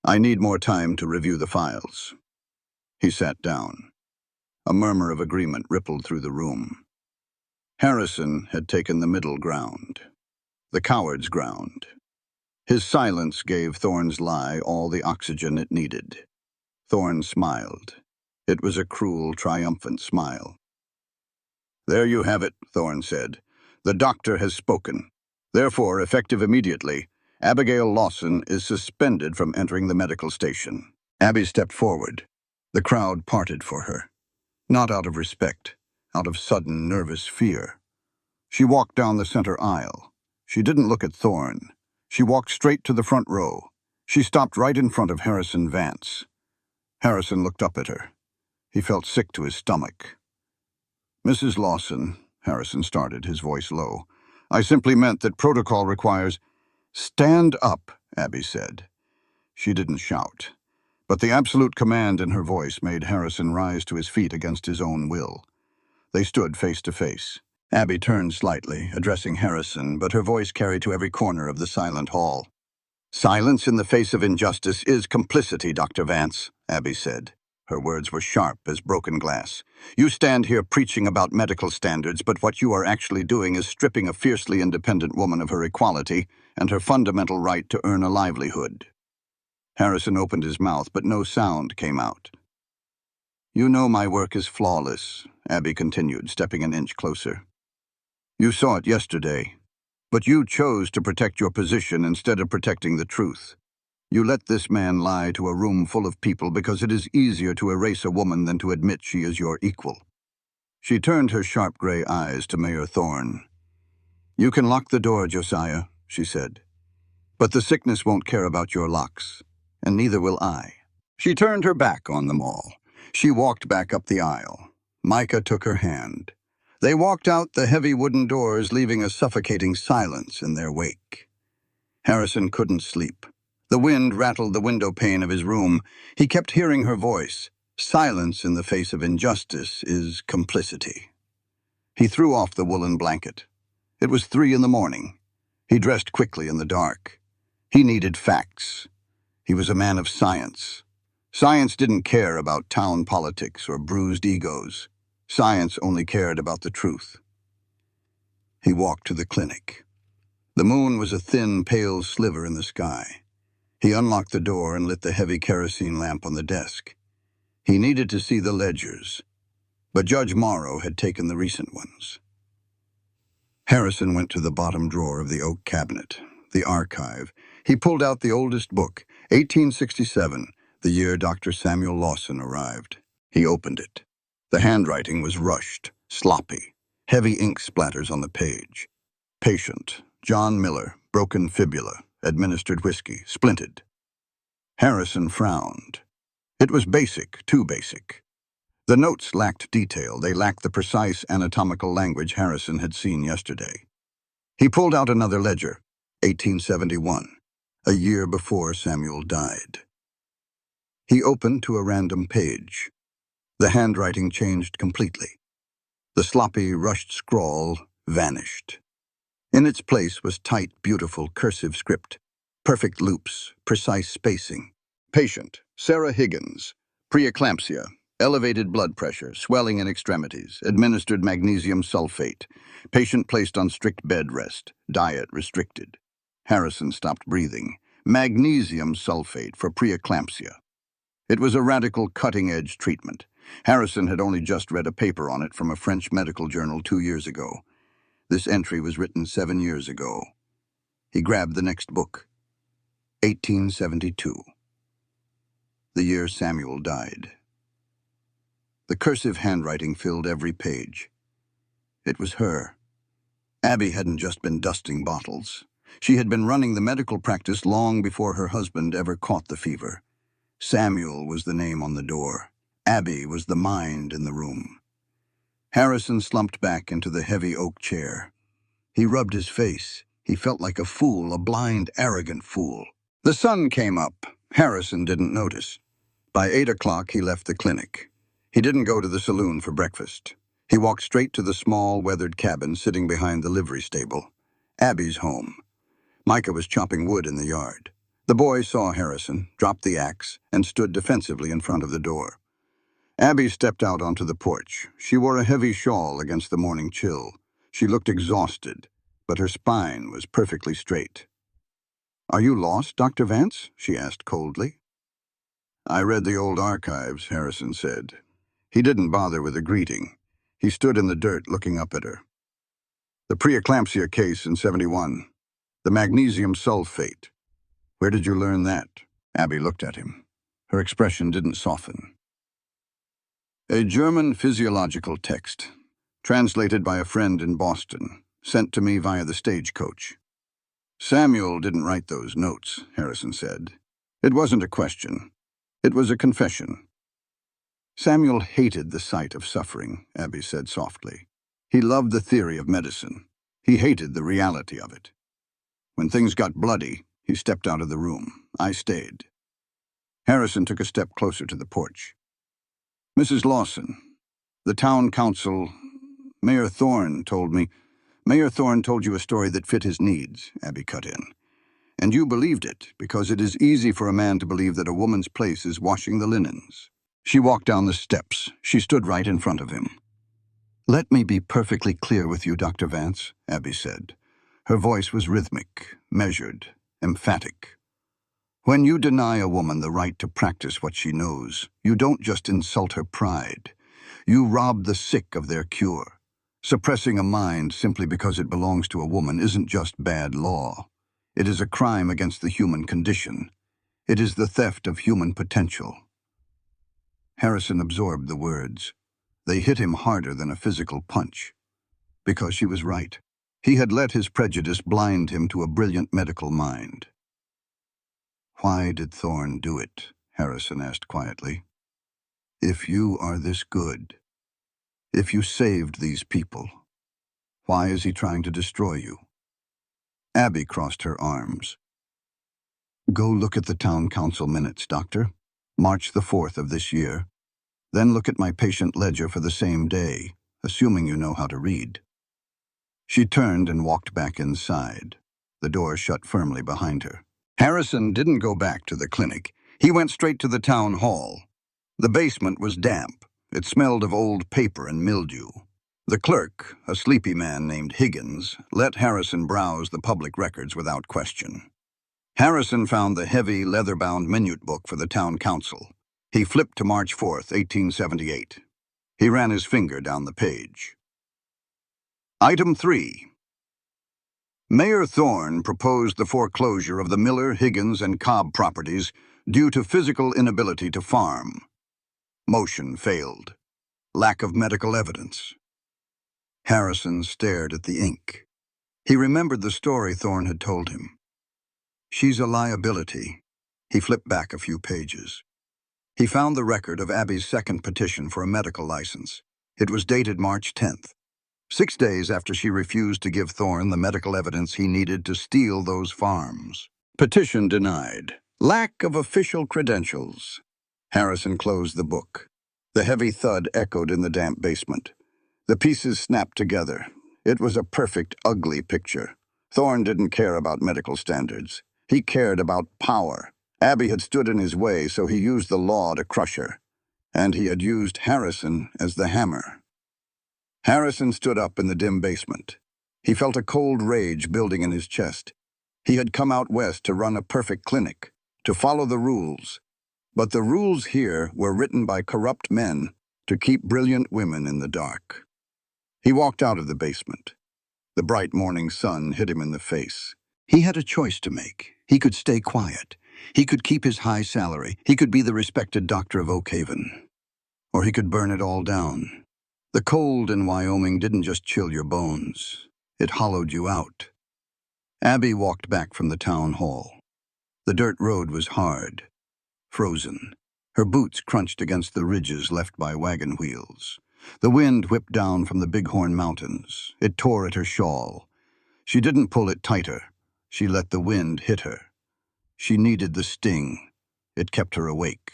I need more time to review the files." He sat down. A murmur of agreement rippled through the room. Harrison had taken the middle ground, the coward's ground. His silence gave Thorne's lie all the oxygen it needed. Thorne smiled. It was a cruel, triumphant smile. "There you have it," Thorne said. "The doctor has spoken. Therefore, effective immediately, Abigail Lawson is suspended from entering the medical station." Abby stepped forward. The crowd parted for her. Not out of respect, out of sudden, nervous fear. She walked down the center aisle. She didn't look at Thorne. She walked straight to the front row. She stopped right in front of Harrison Vance. Harrison looked up at her. He felt sick to his stomach. "Mrs. Lawson," Harrison started, his voice low, "I simply meant that protocol requires—" "Stand up," Abby said. She didn't shout, but the absolute command in her voice made Harrison rise to his feet against his own will. They stood face to face. Abby turned slightly, addressing Harrison, but her voice carried to every corner of the silent hall. "Silence in the face of injustice is complicity, Dr. Vance," Abby said. Her words were sharp as broken glass. "You stand here preaching about medical standards, but what you are actually doing is stripping a fiercely independent woman of her equality and her fundamental right to earn a livelihood." Harrison opened his mouth, but no sound came out. "You know my work is flawless," Abby continued, stepping an inch closer. "You saw it yesterday, but you chose to protect your position instead of protecting the truth. You let this man lie to a room full of people because it is easier to erase a woman than to admit she is your equal." She turned her sharp gray eyes to Mayor Thorne. "You can lock the door, Josiah," she said. "But the sickness won't care about your locks, and neither will I." She turned her back on them all. She walked back up the aisle. Micah took her hand. They walked out the heavy wooden doors, leaving a suffocating silence in their wake. Harrison couldn't sleep. The wind rattled the window pane of his room. He kept hearing her voice. Silence in the face of injustice is complicity. He threw off the woolen blanket. It was 3 a.m. He dressed quickly in the dark. He needed facts. He was a man of science. Science didn't care about town politics or bruised egos. Science only cared about the truth. He walked to the clinic. The moon was a thin, pale sliver in the sky. He unlocked the door and lit the heavy kerosene lamp on the desk. He needed to see the ledgers, but Judge Morrow had taken the recent ones. Harrison went to the bottom drawer of the oak cabinet, the archive. He pulled out the oldest book, 1867, the year Dr. Samuel Lawson arrived. He opened it. The handwriting was rushed, sloppy, heavy ink splatters on the page. Patient, John Miller, broken fibula, administered whiskey, splinted. Harrison frowned. It was basic, too basic. The notes lacked detail. They lacked the precise anatomical language Harrison had seen yesterday. He pulled out another ledger, 1871, a year before Samuel died. He opened to a random page. The handwriting changed completely. The sloppy, rushed scrawl vanished. In its place was tight, beautiful cursive script, perfect loops, precise spacing. Patient, Sarah Higgins, preeclampsia, elevated blood pressure, swelling in extremities, administered magnesium sulfate. Patient placed on strict bed rest, diet restricted. Harrison stopped breathing. magnesium sulfate for preeclampsia. It was a radical cutting-edge treatment. Harrison had only just read a paper on it from a French medical journal 2 years ago. This entry was written 7 years ago. He grabbed the next book. 1872. The year Samuel died. The cursive handwriting filled every page. It was her. Abby hadn't just been dusting bottles. She had been running the medical practice long before her husband ever caught the fever. Samuel was the name on the door. Abby was the mind in the room. Harrison slumped back into the heavy oak chair. He rubbed his face. He felt like a fool, a blind, arrogant fool. The sun came up. Harrison didn't notice. By 8 o'clock, he left the clinic. He didn't go to the saloon for breakfast. He walked straight to the small, weathered cabin sitting behind the livery stable. Abby's home. Micah was chopping wood in the yard. The boy saw Harrison, dropped the axe, and stood defensively in front of the door. Abby stepped out onto the porch. She wore a heavy shawl against the morning chill. She looked exhausted, but her spine was perfectly straight. "Are you lost, Dr. Vance?" she asked coldly. "I read the old archives," Harrison said. He didn't bother with a greeting. He stood in the dirt looking up at her. "The preeclampsia case in 71. The magnesium sulfate. Where did you learn that?" Abby looked at him. Her expression didn't soften. "A German physiological text, translated by a friend in Boston, sent to me via the stagecoach." "Samuel didn't write those notes," Harrison said. "It wasn't a question. It was a confession." "Samuel hated the sight of suffering," Abby said softly. "He loved the theory of medicine. He hated the reality of it. When things got bloody, he stepped out of the room. I stayed." Harrison took a step closer to the porch. "Mrs. Lawson, the town council, Mayor Thorne told me—" "Mayor Thorne told you a story that fit his needs," Abby cut in. "And you believed it, because it is easy for a man to believe that a woman's place is washing the linens." She walked down the steps. She stood right in front of him. "Let me be perfectly clear with you, Dr. Vance," Abby said. Her voice was rhythmic, measured, emphatic. "When you deny a woman the right to practice what she knows, you don't just insult her pride. You rob the sick of their cure. Suppressing a mind simply because it belongs to a woman isn't just bad law. It is a crime against the human condition. It is the theft of human potential." Harrison absorbed the words. They hit him harder than a physical punch. Because she was right. He had let his prejudice blind him to a brilliant medical mind. "Why did Thorne do it?" Harrison asked quietly. "If you are this good, if you saved these people, why is he trying to destroy you?" Abby crossed her arms. "Go look at the town council minutes, Doctor. March the 4th of this year. Then look at my patient ledger for the same day, assuming you know how to read." She turned and walked back inside. The door shut firmly behind her. Harrison didn't go back to the clinic. He went straight to the town hall. The basement was damp. It smelled of old paper and mildew. The clerk, a sleepy man named Higgins, let Harrison browse the public records without question. Harrison found the heavy, leather-bound minute book for the town council. He flipped to March 4th, 1878. He ran his finger down the page. Item 3. Mayor Thorne proposed the foreclosure of the Miller, Higgins, and Cobb properties due to physical inability to farm. Motion failed. Lack of medical evidence. Harrison stared at the ink. He remembered the story Thorne had told him. "She's a liability." He flipped back a few pages. He found the record of Abby's second petition for a medical license. It was dated March 10th, 6 days after she refused to give Thorne the medical evidence he needed to steal those farms. Petition denied. Lack of official credentials. Harrison closed the book. The heavy thud echoed in the damp basement. The pieces snapped together. It was a perfect, ugly picture. Thorne didn't care about medical standards. He cared about power. Abby had stood in his way, so he used the law to crush her. And he had used Harrison as the hammer. Harrison stood up in the dim basement. He felt a cold rage building in his chest. He had come out west to run a perfect clinic, to follow the rules. But the rules here were written by corrupt men to keep brilliant women in the dark. He walked out of the basement. The bright morning sun hit him in the face. He had a choice to make. He could stay quiet. He could keep his high salary. He could be the respected doctor of Oak Haven. Or he could burn it all down. The cold in Wyoming didn't just chill your bones. It hollowed you out. Abby walked back from the town hall. The dirt road was hard, frozen. Her boots crunched against the ridges left by wagon wheels. The wind whipped down from the Bighorn Mountains. It tore at her shawl. She didn't pull it tighter. She let the wind hit her. She needed the sting. It kept her awake.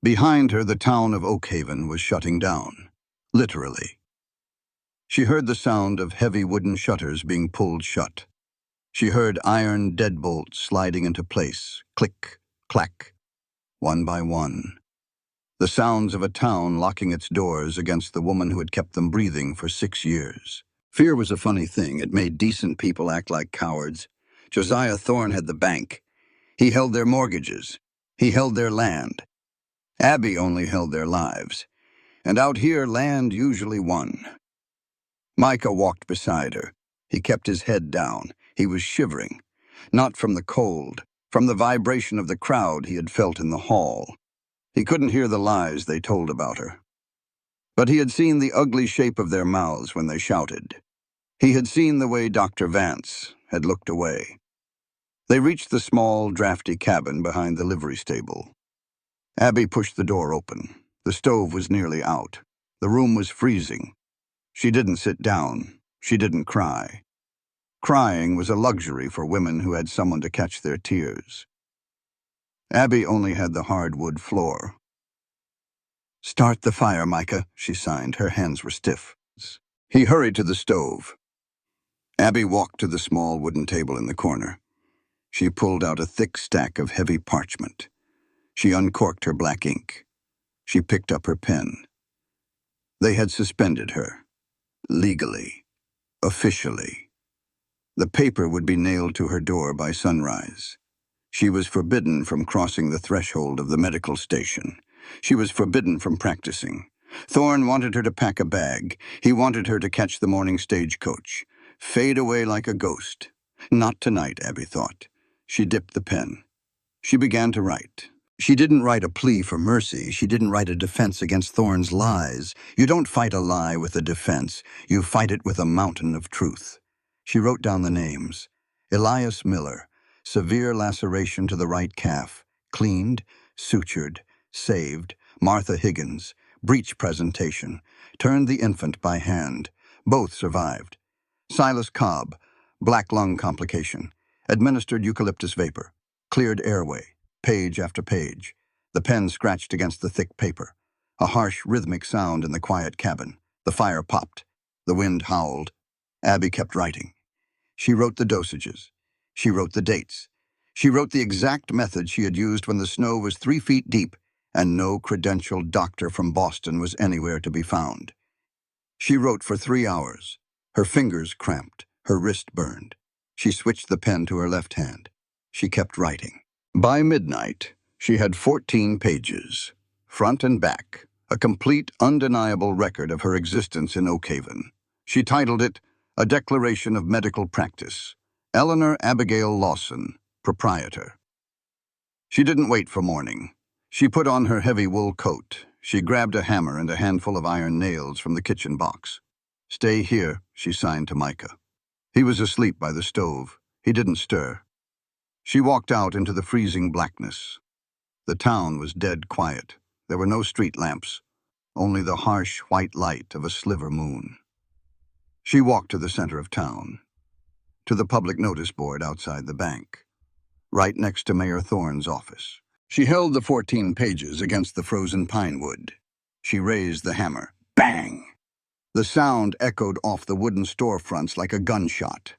Behind her, the town of Oak Haven was shutting down, literally. She heard the sound of heavy wooden shutters being pulled shut. She heard iron deadbolts sliding into place, click, clack, one by one. The sounds of a town locking its doors against the woman who had kept them breathing for 6 years. Fear was a funny thing. It made decent people act like cowards. Josiah Thorne had the bank. He held their mortgages. He held their land. Abby only held their lives. And out here, land usually won. Micah walked beside her. He kept his head down. He was shivering. Not from the cold, from the vibration of the crowd he had felt in the hall. He couldn't hear the lies they told about her. But he had seen the ugly shape of their mouths when they shouted. He had seen the way Dr. Vance had looked away. They reached the small, drafty cabin behind the livery stable. Abby pushed the door open. The stove was nearly out. The room was freezing. She didn't sit down. She didn't cry. Crying was a luxury for women who had someone to catch their tears. Abby only had the hardwood floor. "Start the fire, Micah," she signed. Her hands were stiff. He hurried to the stove. Abby walked to the small wooden table in the corner. She pulled out a thick stack of heavy parchment. She uncorked her black ink. She picked up her pen. They had suspended her. Legally. Officially. The paper would be nailed to her door by sunrise. She was forbidden from crossing the threshold of the medical station. She was forbidden from practicing. Thorne wanted her to pack a bag. He wanted her to catch the morning stagecoach. Fade away like a ghost. Not tonight, Abby thought. She dipped the pen. She began to write. She didn't write a plea for mercy. She didn't write a defense against Thorne's lies. You don't fight a lie with a defense. You fight it with a mountain of truth. She wrote down the names. Elias Miller, severe laceration to the right calf, cleaned, sutured, saved. Martha Higgins, breech presentation, turned the infant by hand. Both survived. Silas Cobb, black lung complication, administered eucalyptus vapor, cleared airway, page after page. The pen scratched against the thick paper. A harsh, rhythmic sound in the quiet cabin. The fire popped. The wind howled. Abby kept writing. She wrote the dosages. She wrote the dates. She wrote the exact method she had used when the snow was 3 feet deep and no credentialed doctor from Boston was anywhere to be found. She wrote for 3 hours. Her fingers cramped. Her wrist burned. She switched the pen to her left hand. She kept writing. By midnight, she had 14 pages, front and back, a complete, undeniable record of her existence in Oak Haven. She titled it, A Declaration of Medical Practice. Eleanor Abigail Lawson, proprietor. She didn't wait for morning. She put on her heavy wool coat. She grabbed a hammer and a handful of iron nails from the kitchen box. "Stay here," she signed to Micah. He was asleep by the stove. He didn't stir. She walked out into the freezing blackness. The town was dead quiet. There were no street lamps, only the harsh white light of a sliver moon. She walked to the center of town, to the public notice board outside the bank, right next to Mayor Thorne's office. She held the 14 pages against the frozen pine wood. She raised the hammer. Bang! The sound echoed off the wooden storefronts like a gunshot.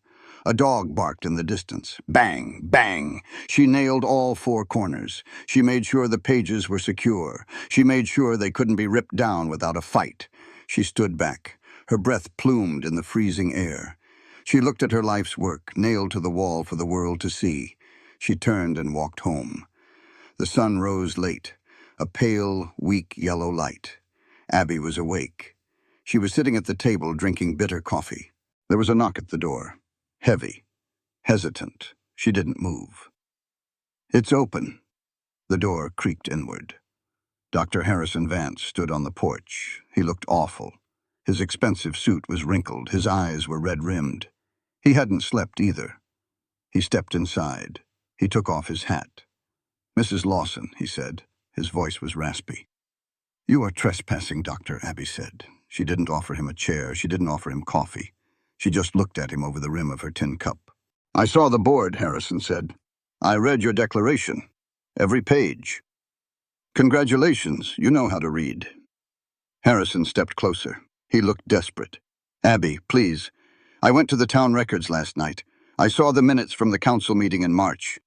A dog barked in the distance. Bang! Bang! She nailed all 4 corners. She made sure the pages were secure. She made sure they couldn't be ripped down without a fight. She stood back. Her breath plumed in the freezing air. She looked at her life's work, nailed to the wall for the world to see. She turned and walked home. The sun rose late, a pale, weak yellow light. Abby was awake. She was sitting at the table drinking bitter coffee. There was a knock at the door. Heavy, hesitant. She didn't move. "It's open." The door creaked inward. Dr. Harrison Vance stood on the porch. He looked awful. His expensive suit was wrinkled. His eyes were red-rimmed. He hadn't slept either. He stepped inside. He took off his hat. "Mrs. Lawson," he said. His voice was raspy. "You are trespassing, Doctor," Abby said. She didn't offer him a chair. She didn't offer him coffee. She just looked at him over the rim of her tin cup. "I saw the board," Harrison said. "I read your declaration. Every page. Congratulations, you know how to read." Harrison stepped closer. He looked desperate. "Abby, please. I went to the town records last night. I saw the minutes from the council meeting in March.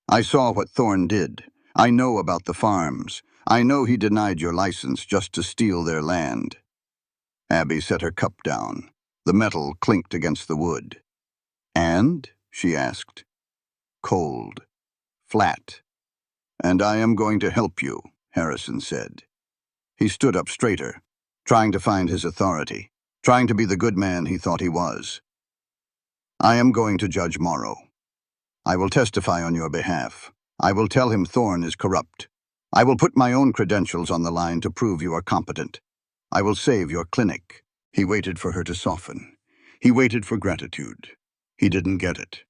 I saw what Thorne did. I know about the farms. I know he denied your license just to steal their land." Abby set her cup down. The metal clinked against the wood. "And?" she asked. "Cold. Flat. And I am going to help you," Harrison said. He stood up straighter, trying to find his authority, trying to be the good man he thought he was. "I am going to Judge Morrow. I will testify on your behalf. I will tell him Thorne is corrupt. I will put my own credentials on the line to prove you are competent. I will save your clinic." He waited for her to soften. He waited for gratitude. He didn't get it.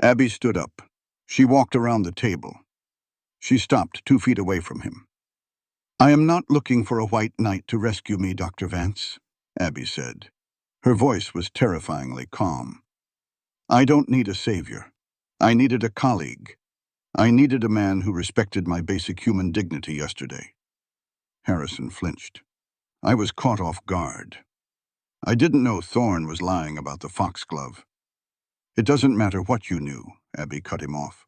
Abby stood up. She walked around the table. She stopped 2 feet away from him. "I am not looking for a white knight to rescue me, Dr. Vance," Abby said. Her voice was terrifyingly calm. "I don't need a savior. I needed a colleague. I needed a man who respected my basic human dignity yesterday." Harrison flinched. "I was caught off guard. I didn't know Thorne was lying about the foxglove." "It doesn't matter what you knew," Abby cut him off.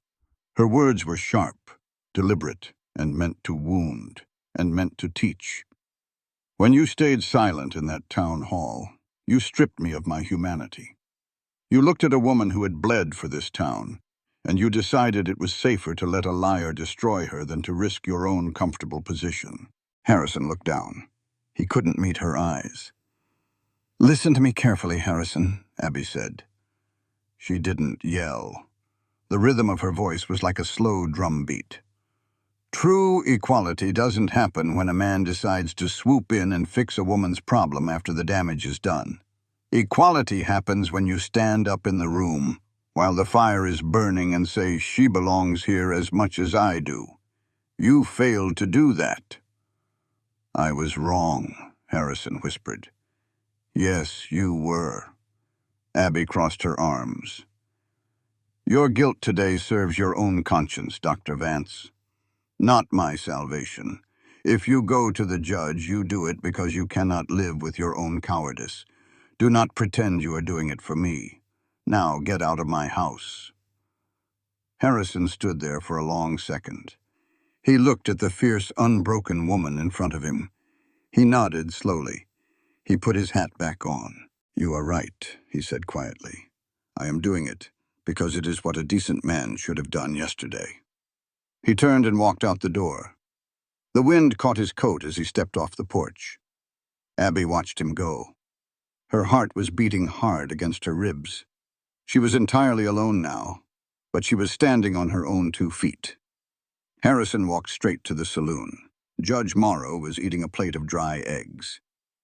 Her words were sharp, deliberate, and meant to wound, and meant to teach. "When you stayed silent in that town hall, you stripped me of my humanity. You looked at a woman who had bled for this town, and you decided it was safer to let a liar destroy her than to risk your own comfortable position." Harrison looked down. He couldn't meet her eyes. "Listen to me carefully, Harrison," Abby said. She didn't yell. The rhythm of her voice was like a slow drum beat. "True equality doesn't happen when a man decides to swoop in and fix a woman's problem after the damage is done. Equality happens when you stand up in the room while the fire is burning and say, 'She belongs here as much as I do.' You failed to do that." "I was wrong," Harrison whispered. "Yes, you were." Abby crossed her arms. "Your guilt today serves your own conscience, Dr. Vance. Not my salvation. If you go to the judge, you do it because you cannot live with your own cowardice. Do not pretend you are doing it for me. Now get out of my house." Harrison stood there for a long second. He looked at the fierce, unbroken woman in front of him. He nodded slowly. He put his hat back on. "You are right," he said quietly. "I am doing it because it is what a decent man should have done yesterday." He turned and walked out the door. The wind caught his coat as he stepped off the porch. Abby watched him go. Her heart was beating hard against her ribs. She was entirely alone now, but she was standing on her own 2 feet. Harrison walked straight to the saloon. Judge Morrow was eating a plate of dry eggs.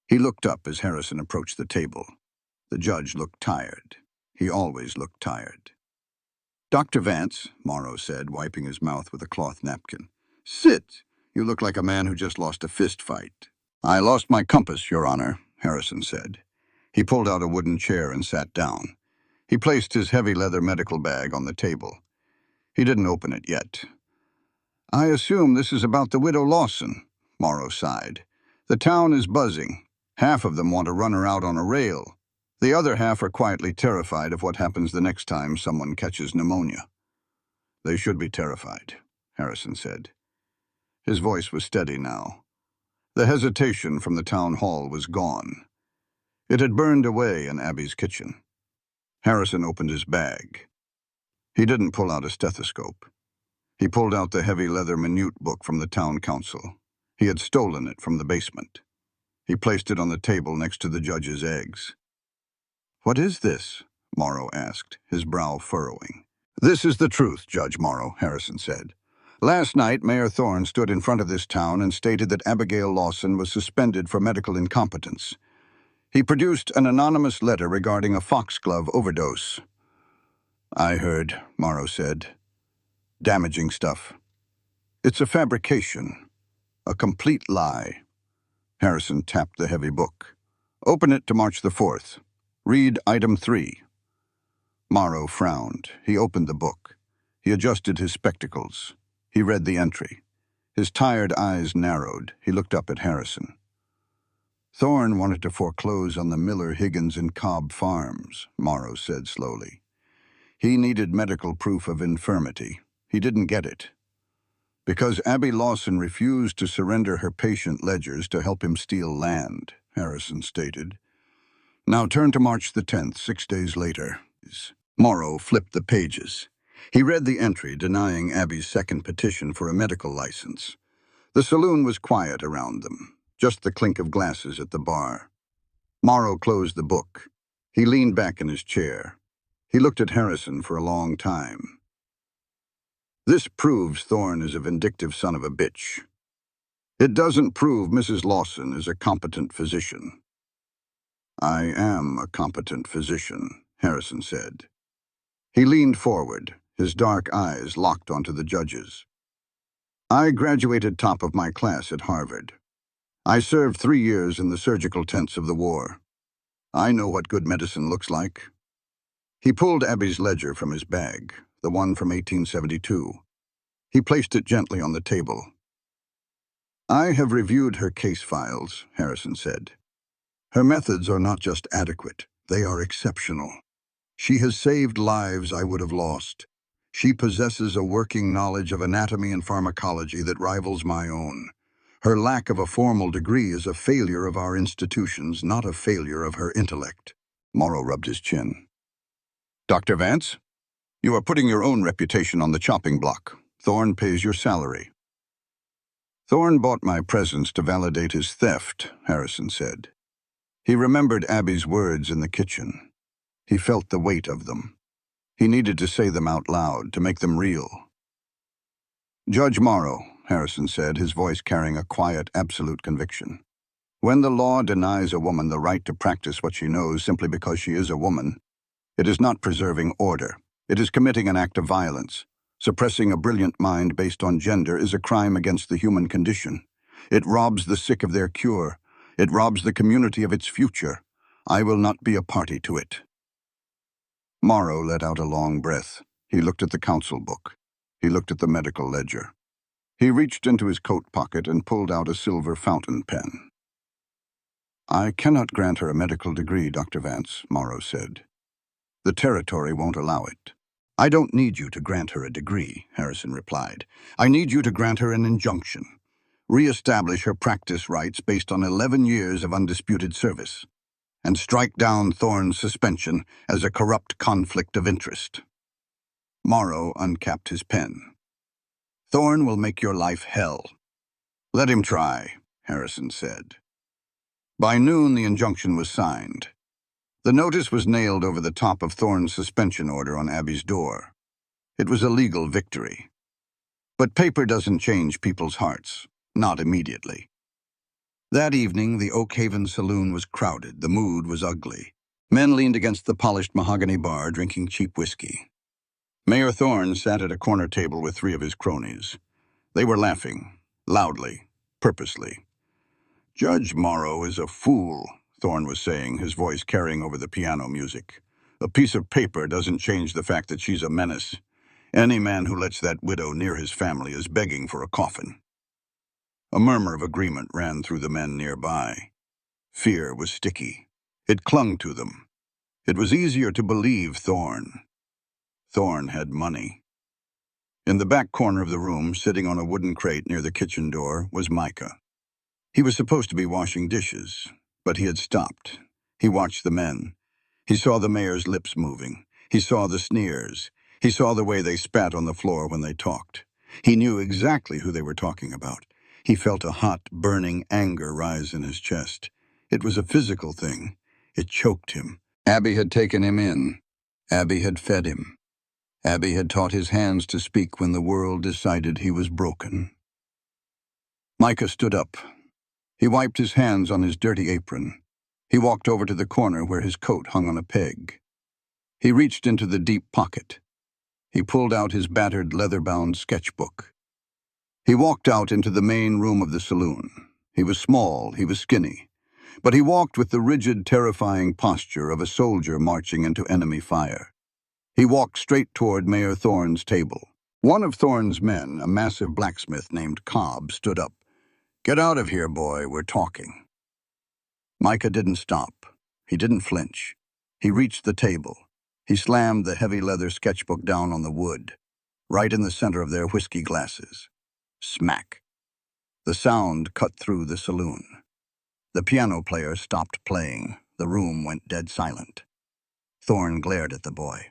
He looked up as Harrison approached the table. The judge looked tired. He always looked tired. "Dr. Vance," Morrow said, wiping his mouth with a cloth napkin. "Sit. You look like a man who just lost a fist fight." "I lost my compass, Your Honor," Harrison said. He pulled out a wooden chair and sat down. He placed his heavy leather medical bag on the table. He didn't open it yet. "I assume this is about the widow Lawson," Morrow sighed. "The town is buzzing. Half of them want to run her out on a rail. The other half are quietly terrified of what happens the next time someone catches pneumonia." "They should be terrified," Harrison said. His voice was steady now. The hesitation from the town hall was gone. It had burned away in Abby's kitchen. Harrison opened his bag. He didn't pull out a stethoscope. He pulled out the heavy leather minute book from the town council. He had stolen it from the basement. He placed it on the table next to the judge's eggs. "What is this?" Morrow asked, his brow furrowing. "This is the truth, Judge Morrow," Harrison said. "Last night, Mayor Thorne stood in front of this town and stated that Abigail Lawson was suspended for medical incompetence. He produced an anonymous letter regarding a foxglove overdose." "I heard," Morrow said. "Damaging stuff. It's a fabrication. A complete lie." Harrison tapped the heavy book. "Open it to March the 4th. Read item 3. Morrow frowned. He opened the book. He adjusted his spectacles. He read the entry. His tired eyes narrowed. He looked up at Harrison. "Thorne wanted to foreclose on the Miller, Higgins, and Cobb farms," Morrow said slowly. "He needed medical proof of infirmity. He didn't get it. Because Abby Lawson refused to surrender her patient ledgers to help him steal land," Harrison stated. "Now turn to March the 10th, 6 days later." Morrow flipped the pages. He read the entry denying Abby's second petition for a medical license. The saloon was quiet around them, just the clink of glasses at the bar. Morrow closed the book. He leaned back in his chair. He looked at Harrison for a long time. "This proves Thorne is a vindictive son of a bitch. It doesn't prove Mrs. Lawson is a competent physician." "I am a competent physician," Harrison said. He leaned forward, his dark eyes locked onto the judge's. "I graduated top of my class at Harvard. I served 3 years in the surgical tents of the war. I know what good medicine looks like." He pulled Abby's ledger from his bag, the one from 1872. He placed it gently on the table. "I have reviewed her case files," Harrison said. "Her methods are not just adequate, they are exceptional. She has saved lives I would have lost. She possesses a working knowledge of anatomy and pharmacology that rivals my own. Her lack of a formal degree is a failure of our institutions, not a failure of her intellect." Morrow rubbed his chin. "Dr. Vance, you are putting your own reputation on the chopping block. Thorne pays your salary." "Thorne bought my presence to validate his theft," Harrison said. He remembered Abby's words in the kitchen. He felt the weight of them. He needed to say them out loud, to make them real. "Judge Morrow," Harrison said, his voice carrying a quiet, absolute conviction. "When the law denies a woman the right to practice what she knows simply because she is a woman, it is not preserving order. It is committing an act of violence. Suppressing a brilliant mind based on gender is a crime against the human condition. It robs the sick of their cure. It robs the community of its future. I will not be a party to it." Morrow let out a long breath. He looked at the council book. He looked at the medical ledger. He reached into his coat pocket and pulled out a silver fountain pen. "I cannot grant her a medical degree, Dr. Vance," Morrow said. "The territory won't allow it." "I don't need you to grant her a degree," Harrison replied. "I need you to grant her an injunction. Re-establish her practice rights based on 11 years of undisputed service, and strike down Thorne's suspension as a corrupt conflict of interest." Morrow uncapped his pen. "Thorne will make your life hell." "Let him try," Harrison said. By noon, the injunction was signed. The notice was nailed over the top of Thorne's suspension order on Abby's door. It was a legal victory. But paper doesn't change people's hearts, not immediately. That evening, the Oak Haven saloon was crowded. The mood was ugly. Men leaned against the polished mahogany bar, drinking cheap whiskey. Mayor Thorne sat at a corner table with 3 of his cronies. They were laughing, loudly, purposely. "Judge Morrow is a fool," Thorne was saying, his voice carrying over the piano music. "A piece of paper doesn't change the fact that she's a menace. Any man who lets that widow near his family is begging for a coffin." A murmur of agreement ran through the men nearby. Fear was sticky. It clung to them. It was easier to believe Thorne. Thorne had money. In the back corner of the room, sitting on a wooden crate near the kitchen door, was Micah. He was supposed to be washing dishes, but he had stopped. He watched the men. He saw the mayor's lips moving. He saw the sneers. He saw the way they spat on the floor when they talked. He knew exactly who they were talking about. He felt a hot, burning anger rise in his chest. It was a physical thing. It choked him. Abby had taken him in. Abby had fed him. Abby had taught his hands to speak when the world decided he was broken. Micah stood up. He wiped his hands on his dirty apron. He walked over to the corner where his coat hung on a peg. He reached into the deep pocket. He pulled out his battered, leather-bound sketchbook. He walked out into the main room of the saloon. He was small, he was skinny, but he walked with the rigid, terrifying posture of a soldier marching into enemy fire. He walked straight toward Mayor Thorne's table. One of Thorne's men, a massive blacksmith named Cobb, stood up. "Get out of here, boy, we're talking." Micah didn't stop. He didn't flinch. He reached the table. He slammed the heavy leather sketchbook down on the wood, right in the center of their whiskey glasses. Smack. The sound cut through the saloon. The piano player stopped playing. The room went dead silent. Thorne glared at the boy.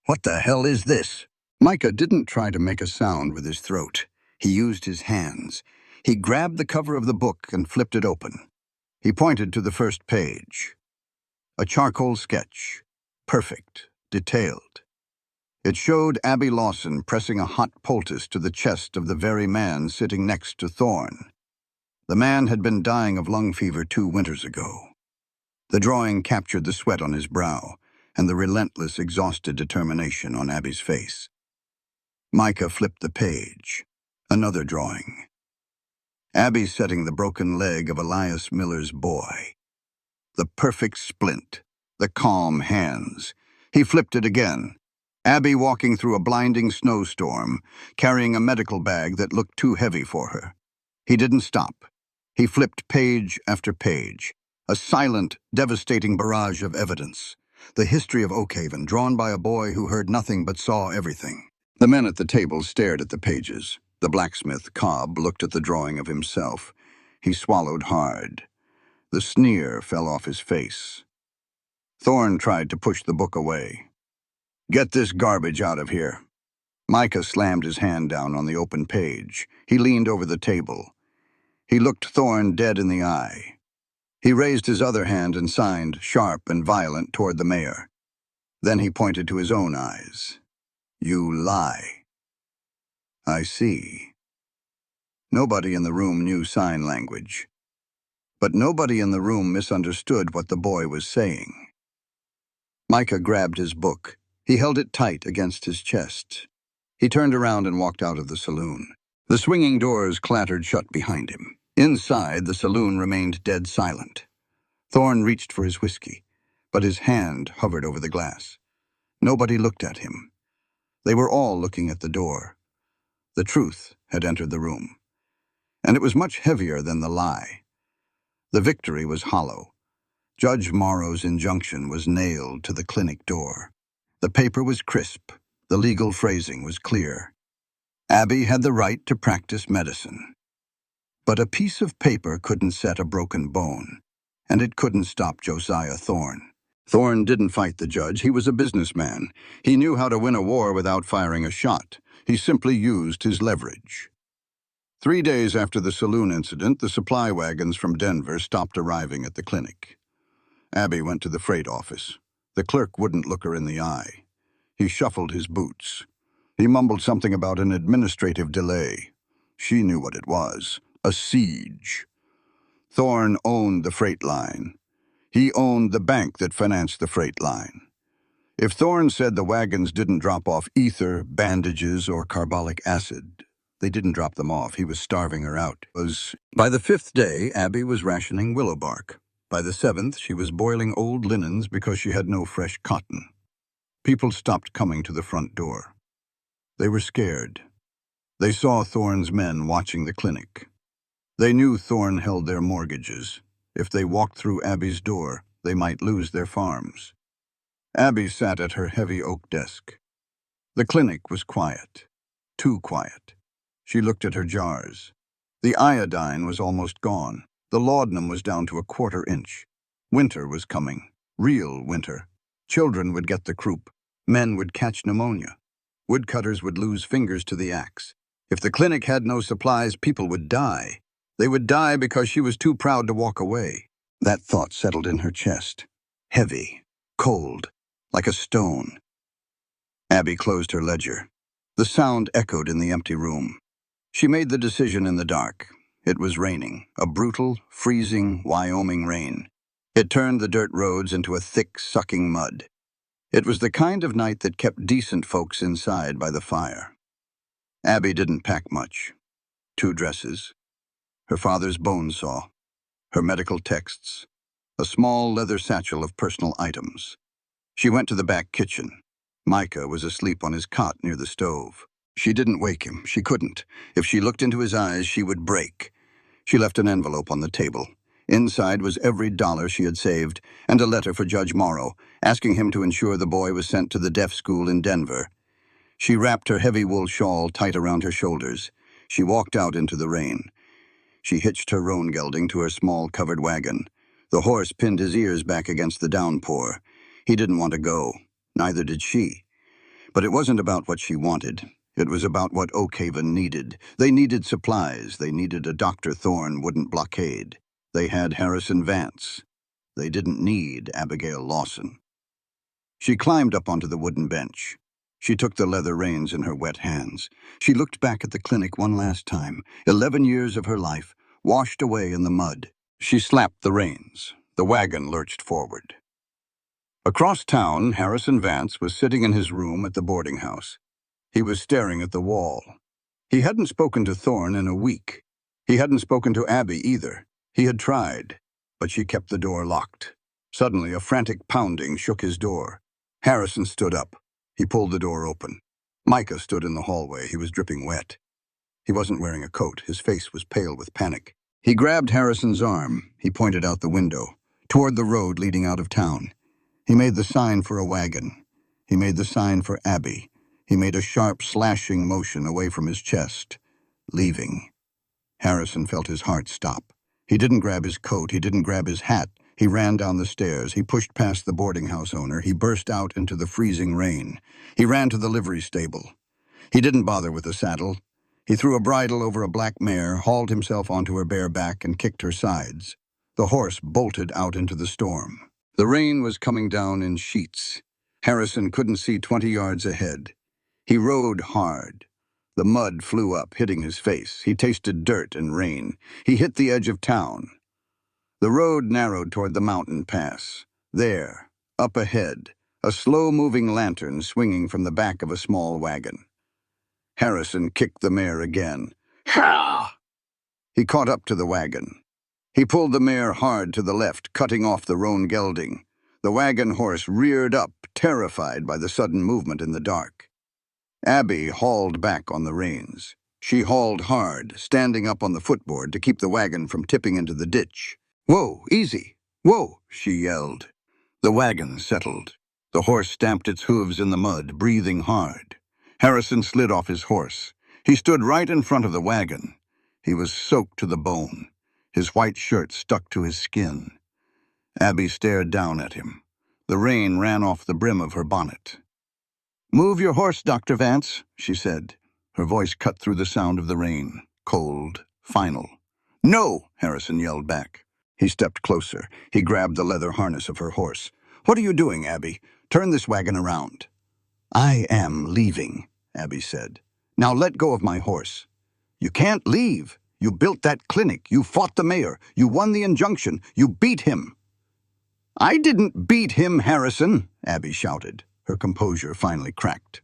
"What the hell is this?" Micah didn't try to make a sound with his throat. He used his hands. He grabbed the cover of the book and flipped it open. He pointed to the first page. A charcoal sketch. Perfect. Detailed. It showed Abby Lawson pressing a hot poultice to the chest of the very man sitting next to Thorne. The man had been dying of lung fever 2 winters ago. The drawing captured the sweat on his brow and the relentless, exhausted determination on Abby's face. Micah flipped the page. Another drawing. Abby setting the broken leg of Elias Miller's boy. The perfect splint. The calm hands. He flipped it again. Abby walking through a blinding snowstorm, carrying a medical bag that looked too heavy for her. He didn't stop. He flipped page after page. A silent, devastating barrage of evidence. The history of Oakhaven, drawn by a boy who heard nothing but saw everything. The men at the table stared at the pages. The blacksmith, Cobb, looked at the drawing of himself. He swallowed hard. The sneer fell off his face. Thorne tried to push the book away. "Get this garbage out of here." Micah slammed his hand down on the open page. He leaned over the table. He looked Thorne dead in the eye. He raised his other hand and signed, sharp and violent, toward the mayor. Then he pointed to his own eyes. "You lie." "I see." Nobody in the room knew sign language. But nobody in the room misunderstood what the boy was saying. Micah grabbed his book. He held it tight against his chest. He turned around and walked out of the saloon. The swinging doors clattered shut behind him. Inside, the saloon remained dead silent. Thorne reached for his whiskey, but his hand hovered over the glass. Nobody looked at him. They were all looking at the door. The truth had entered the room, and it was much heavier than the lie. The victory was hollow. Judge Morrow's injunction was nailed to the clinic door. The paper was crisp. The legal phrasing was clear. Abby had the right to practice medicine. But a piece of paper couldn't set a broken bone, and it couldn't stop Josiah Thorne. Thorne didn't fight the judge. He was a businessman. He knew how to win a war without firing a shot. He simply used his leverage. 3 days after the saloon incident, the supply wagons from Denver stopped arriving at the clinic. Abby went to the freight office. The clerk wouldn't look her in the eye. He shuffled his boots. He mumbled something about an administrative delay. She knew what it was. A siege. Thorne owned the freight line. He owned the bank that financed the freight line. If Thorne said the wagons didn't drop off ether, bandages, or carbolic acid, they didn't drop them off. He was starving her out. By the 5th day, Abby was rationing willow bark. By the 7th, she was boiling old linens because she had no fresh cotton. People stopped coming to the front door. They were scared. They saw Thorne's men watching the clinic. They knew Thorne held their mortgages. If they walked through Abby's door, they might lose their farms. Abby sat at her heavy oak desk. The clinic was quiet. Too quiet. She looked at her jars. The iodine was almost gone. The laudanum was down to a 1/4 inch. Winter was coming. Real winter. Children would get the croup. Men would catch pneumonia. Woodcutters would lose fingers to the axe. If the clinic had no supplies, people would die. They would die because she was too proud to walk away. That thought settled in her chest. Heavy, cold, like a stone. Abby closed her ledger. The sound echoed in the empty room. She made the decision in the dark. It was raining, a brutal, freezing Wyoming rain. It turned the dirt roads into a thick, sucking mud. It was the kind of night that kept decent folks inside by the fire. Abby didn't pack much. 2 dresses, her father's bone saw, her medical texts, a small leather satchel of personal items. She went to the back kitchen. Micah was asleep on his cot near the stove. She didn't wake him. She couldn't. If she looked into his eyes, she would break. She left an envelope on the table. Inside was every dollar she had saved, and a letter for Judge Morrow, asking him to ensure the boy was sent to the deaf school in Denver. She wrapped her heavy wool shawl tight around her shoulders. She walked out into the rain. She hitched her roan gelding to her small covered wagon. The horse pinned his ears back against the downpour. He didn't want to go. Neither did she. But it wasn't about what she wanted. It was about what Oak Haven needed. They needed supplies. They needed a Dr. Thorne wouldn't blockade. They had Harrison Vance. They didn't need Abigail Lawson. She climbed up onto the wooden bench. She took the leather reins in her wet hands. She looked back at the clinic one last time. 11 years of her life, washed away in the mud. She slapped the reins. The wagon lurched forward. Across town, Harrison Vance was sitting in his room at the boarding house. He was staring at the wall. He hadn't spoken to Thorne in a week. He hadn't spoken to Abby either. He had tried, but she kept the door locked. Suddenly, a frantic pounding shook his door. Harrison stood up. He pulled the door open. Micah stood in the hallway. He was dripping wet. He wasn't wearing a coat. His face was pale with panic. He grabbed Harrison's arm. He pointed out the window, toward the road leading out of town. He made the sign for a wagon. He made the sign for Abby. He made a sharp, slashing motion away from his chest. Leaving. Harrison felt his heart stop. He didn't grab his coat. He didn't grab his hat. He ran down the stairs. He pushed past the boarding house owner. He burst out into the freezing rain. He ran to the livery stable. He didn't bother with the saddle. He threw a bridle over a black mare, hauled himself onto her bare back, and kicked her sides. The horse bolted out into the storm. The rain was coming down in sheets. Harrison couldn't see 20 yards ahead. He rode hard. The mud flew up, hitting his face. He tasted dirt and rain. He hit the edge of town. The road narrowed toward the mountain pass. There, up ahead, a slow-moving lantern swinging from the back of a small wagon. Harrison kicked the mare again. Ha! He caught up to the wagon. He pulled the mare hard to the left, cutting off the roan gelding. The wagon horse reared up, terrified by the sudden movement in the dark. Abby hauled back on the reins. She hauled hard, standing up on the footboard to keep the wagon from tipping into the ditch. "Whoa, easy! Whoa!" she yelled. The wagon settled. The horse stamped its hooves in the mud, breathing hard. Harrison slid off his horse. He stood right in front of the wagon. He was soaked to the bone. His white shirt stuck to his skin. Abby stared down at him. The rain ran off the brim of her bonnet. "Move your horse, Dr. Vance," she said. Her voice cut through the sound of the rain, cold, final. "No!" Harrison yelled back. He stepped closer. He grabbed the leather harness of her horse. "What are you doing, Abby? Turn this wagon around." "I am leaving," Abby said. "Now let go of my horse." "You can't leave. You built that clinic. You fought the mayor. You won the injunction. You beat him." "I didn't beat him, Harrison," Abby shouted. Her composure finally cracked.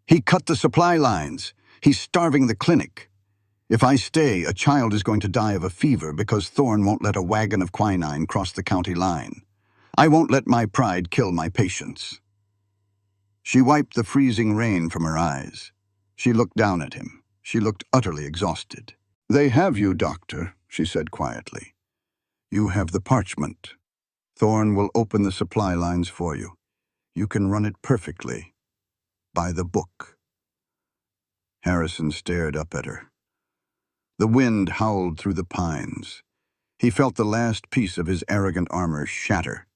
"He cut the supply lines. He's starving the clinic. If I stay, a child is going to die of a fever because Thorne won't let a wagon of quinine cross the county line. I won't let my pride kill my patients." She wiped the freezing rain from her eyes. She looked down at him. She looked utterly exhausted. "They have you, doctor," she said quietly. "You have the parchment. Thorne will open the supply lines for you. You can run it perfectly. By the book." Harrison stared up at her. The wind howled through the pines. He felt the last piece of his arrogant armor shatter.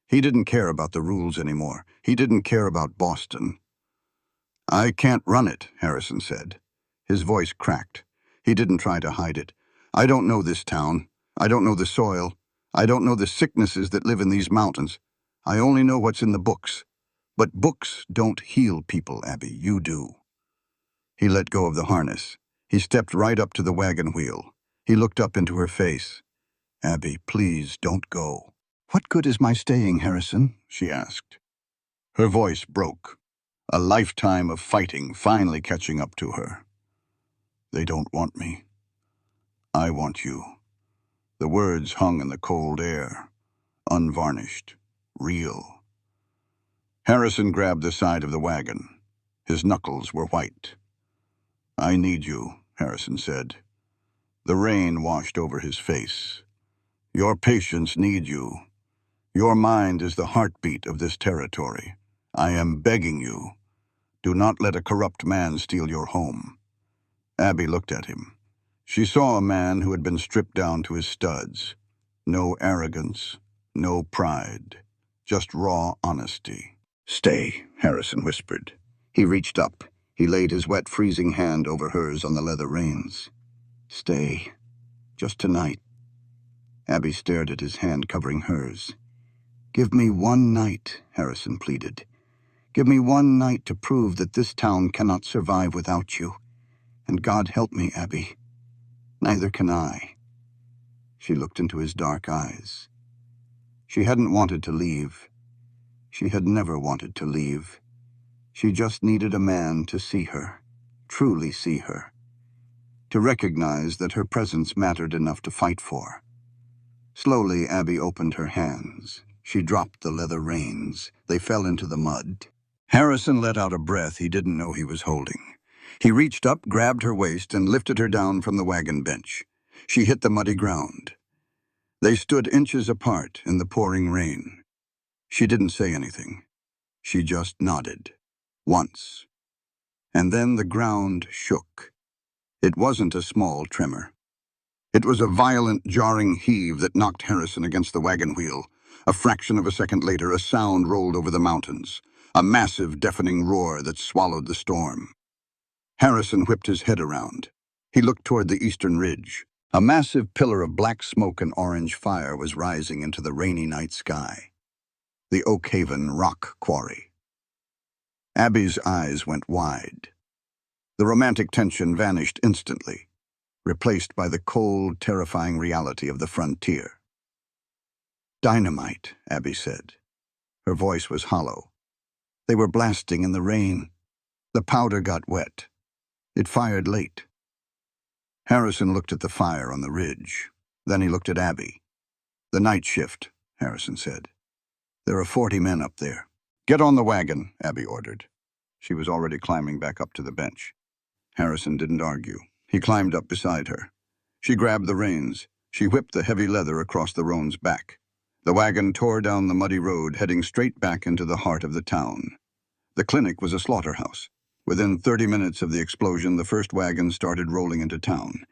He didn't care about the rules anymore. He didn't care about Boston. "I can't run it," Harrison said. His voice cracked. He didn't try to hide it. "I don't know this town. I don't know the soil. I don't know the sicknesses that live in these mountains. I only know what's in the books. But books don't heal people, Abby. You do." He let go of the harness. He stepped right up to the wagon wheel. He looked up into her face. "Abby, please don't go." "What good is my staying, Harrison?" she asked. Her voice broke. A lifetime of fighting finally catching up to her. "They don't want me. I want you." The words hung in the cold air, unvarnished, real. Harrison grabbed the side of the wagon. His knuckles were white. "I need you," Harrison said. The rain washed over his face. "Your patients need you. Your mind is the heartbeat of this territory. I am begging you. Do not let a corrupt man steal your home." Abby looked at him. She saw a man who had been stripped down to his studs. No arrogance, no pride, just raw honesty. "Stay," Harrison whispered. He reached up. He laid his wet, freezing hand over hers on the leather reins. "Stay. Just tonight." Abby stared at his hand covering hers. "Give me one night," Harrison pleaded. "Give me one night to prove that this town cannot survive without you. And God help me, Abby. Neither can I." She looked into his dark eyes. She hadn't wanted to leave. She had never wanted to leave. She just needed a man to see her, truly see her, to recognize that her presence mattered enough to fight for. Slowly, Abby opened her hands. She dropped the leather reins. They fell into the mud. Harrison let out a breath he didn't know he was holding. He reached up, grabbed her waist, and lifted her down from the wagon bench. She hit the muddy ground. They stood inches apart in the pouring rain. She didn't say anything. She just nodded. Once. And then the ground shook. It wasn't a small tremor. It was a violent, jarring heave that knocked Harrison against the wagon wheel. A fraction of a second later, a sound rolled over the mountains. A massive, deafening roar that swallowed the storm. Harrison whipped his head around. He looked toward the eastern ridge. A massive pillar of black smoke and orange fire was rising into the rainy night sky. The Oak Haven rock quarry. Abby's eyes went wide. The romantic tension vanished instantly, replaced by the cold, terrifying reality of the frontier. "Dynamite," Abby said. Her voice was hollow. "They were blasting in the rain. The powder got wet. It fired late." Harrison looked at the fire on the ridge. Then he looked at Abby. "The night shift," Harrison said. "There are 40 men up there." "Get on the wagon," Abby ordered. She was already climbing back up to the bench. Harrison didn't argue. He climbed up beside her. She grabbed the reins. She whipped the heavy leather across the roan's back. The wagon tore down the muddy road, heading straight back into the heart of the town. The clinic was a slaughterhouse. Within 30 minutes of the explosion, the first wagon started rolling into town.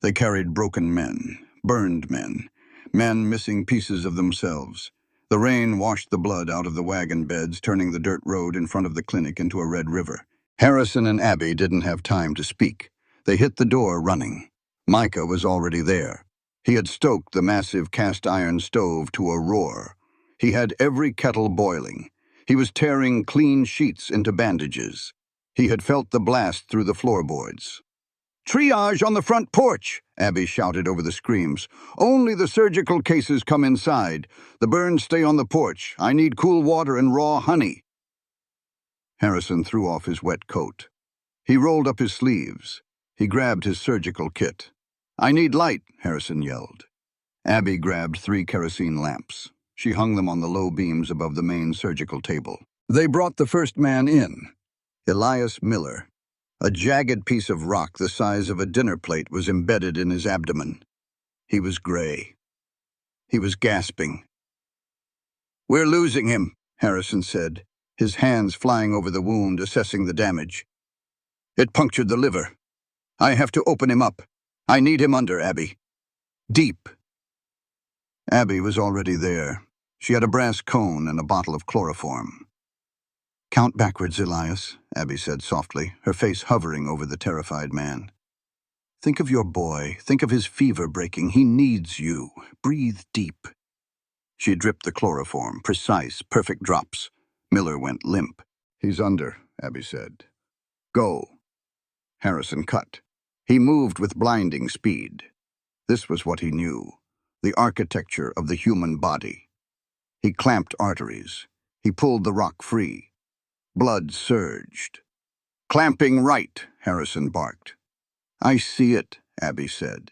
They carried broken men, burned men, men missing pieces of themselves. The rain washed the blood out of the wagon beds, turning the dirt road in front of the clinic into a red river. Harrison and Abby didn't have time to speak. They hit the door running. Micah was already there. He had stoked the massive cast-iron stove to a roar. He had every kettle boiling. He was tearing clean sheets into bandages. He had felt the blast through the floorboards. "Triage on the front porch," Abby shouted over the screams. "Only the surgical cases come inside. The burns stay on the porch. I need cool water and raw honey." Harrison threw off his wet coat. He rolled up his sleeves. He grabbed his surgical kit. "I need light," Harrison yelled. Abby grabbed 3 kerosene lamps. She hung them on the low beams above the main surgical table. They brought the first man in. Elias Miller. A jagged piece of rock the size of a dinner plate was embedded in his abdomen. He was gray. He was gasping. "We're losing him," Harrison said, his hands flying over the wound, assessing the damage. "It punctured the liver. I have to open him up. I need him under, Abby. Deep." Abby was already there. She had a brass cone and a bottle of chloroform. "Count backwards, Elias," Abby said softly, her face hovering over the terrified man. "Think of your boy. Think of his fever breaking. He needs you. Breathe deep." She dripped the chloroform, precise, perfect drops. Miller went limp. "He's under," Abby said. "Go." Harrison cut. He moved with blinding speed. This was what he knew, the architecture of the human body. He clamped arteries. He pulled the rock free. Blood surged. "Clamping right," Harrison barked. "I see it," Abby said.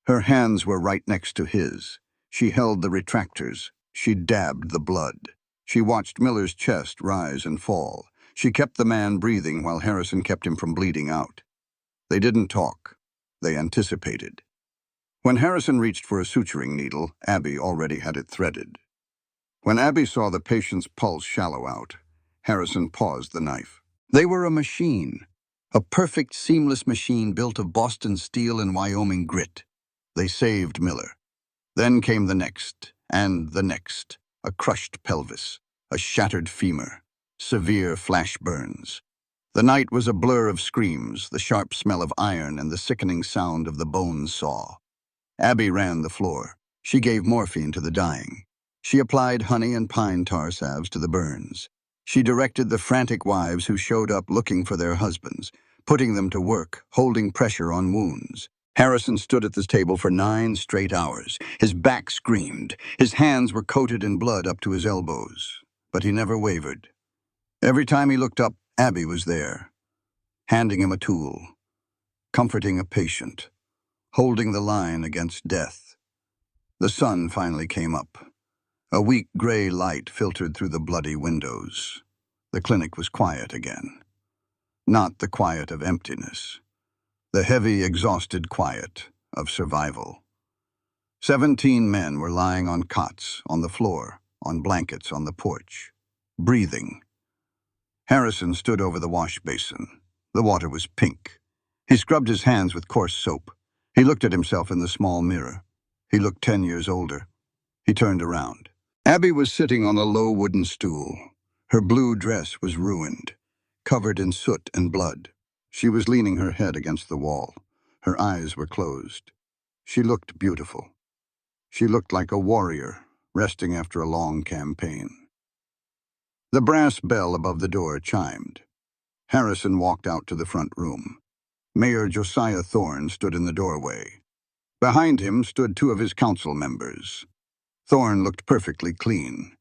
Her hands were right next to his. She held the retractors. She dabbed the blood. She watched Miller's chest rise and fall. She kept the man breathing while Harrison kept him from bleeding out. They didn't talk. They anticipated. When Harrison reached for a suturing needle, Abby already had it threaded. When Abby saw the patient's pulse shallow out, Harrison paused the knife. They were a machine, a perfect, seamless machine built of Boston steel and Wyoming grit. They saved Miller. Then came the next, and the next. A crushed pelvis, a shattered femur, severe flash burns. The night was a blur of screams, the sharp smell of iron and the sickening sound of the bone saw. Abby ran the floor. She gave morphine to the dying. She applied honey and pine tar salves to the burns. She directed the frantic wives who showed up looking for their husbands, putting them to work, holding pressure on wounds. Harrison stood at this table for 9 straight hours. His back screamed. His hands were coated in blood up to his elbows. But he never wavered. Every time he looked up, Abby was there, handing him a tool, comforting a patient, holding the line against death. The sun finally came up. A weak gray light filtered through the bloody windows. The clinic was quiet again. Not the quiet of emptiness. The heavy, exhausted quiet of survival. 17 men were lying on cots, on the floor, on blankets on the porch, breathing. Harrison stood over the wash basin. The water was pink. He scrubbed his hands with coarse soap. He looked at himself in the small mirror. He looked 10 years older. He turned around. Abby was sitting on a low wooden stool. Her blue dress was ruined, covered in soot and blood. She was leaning her head against the wall. Her eyes were closed. She looked beautiful. She looked like a warrior, resting after a long campaign. The brass bell above the door chimed. Harrison walked out to the front room. Mayor Josiah Thorne stood in the doorway. Behind him stood 2 of his council members. Thorne looked perfectly clean.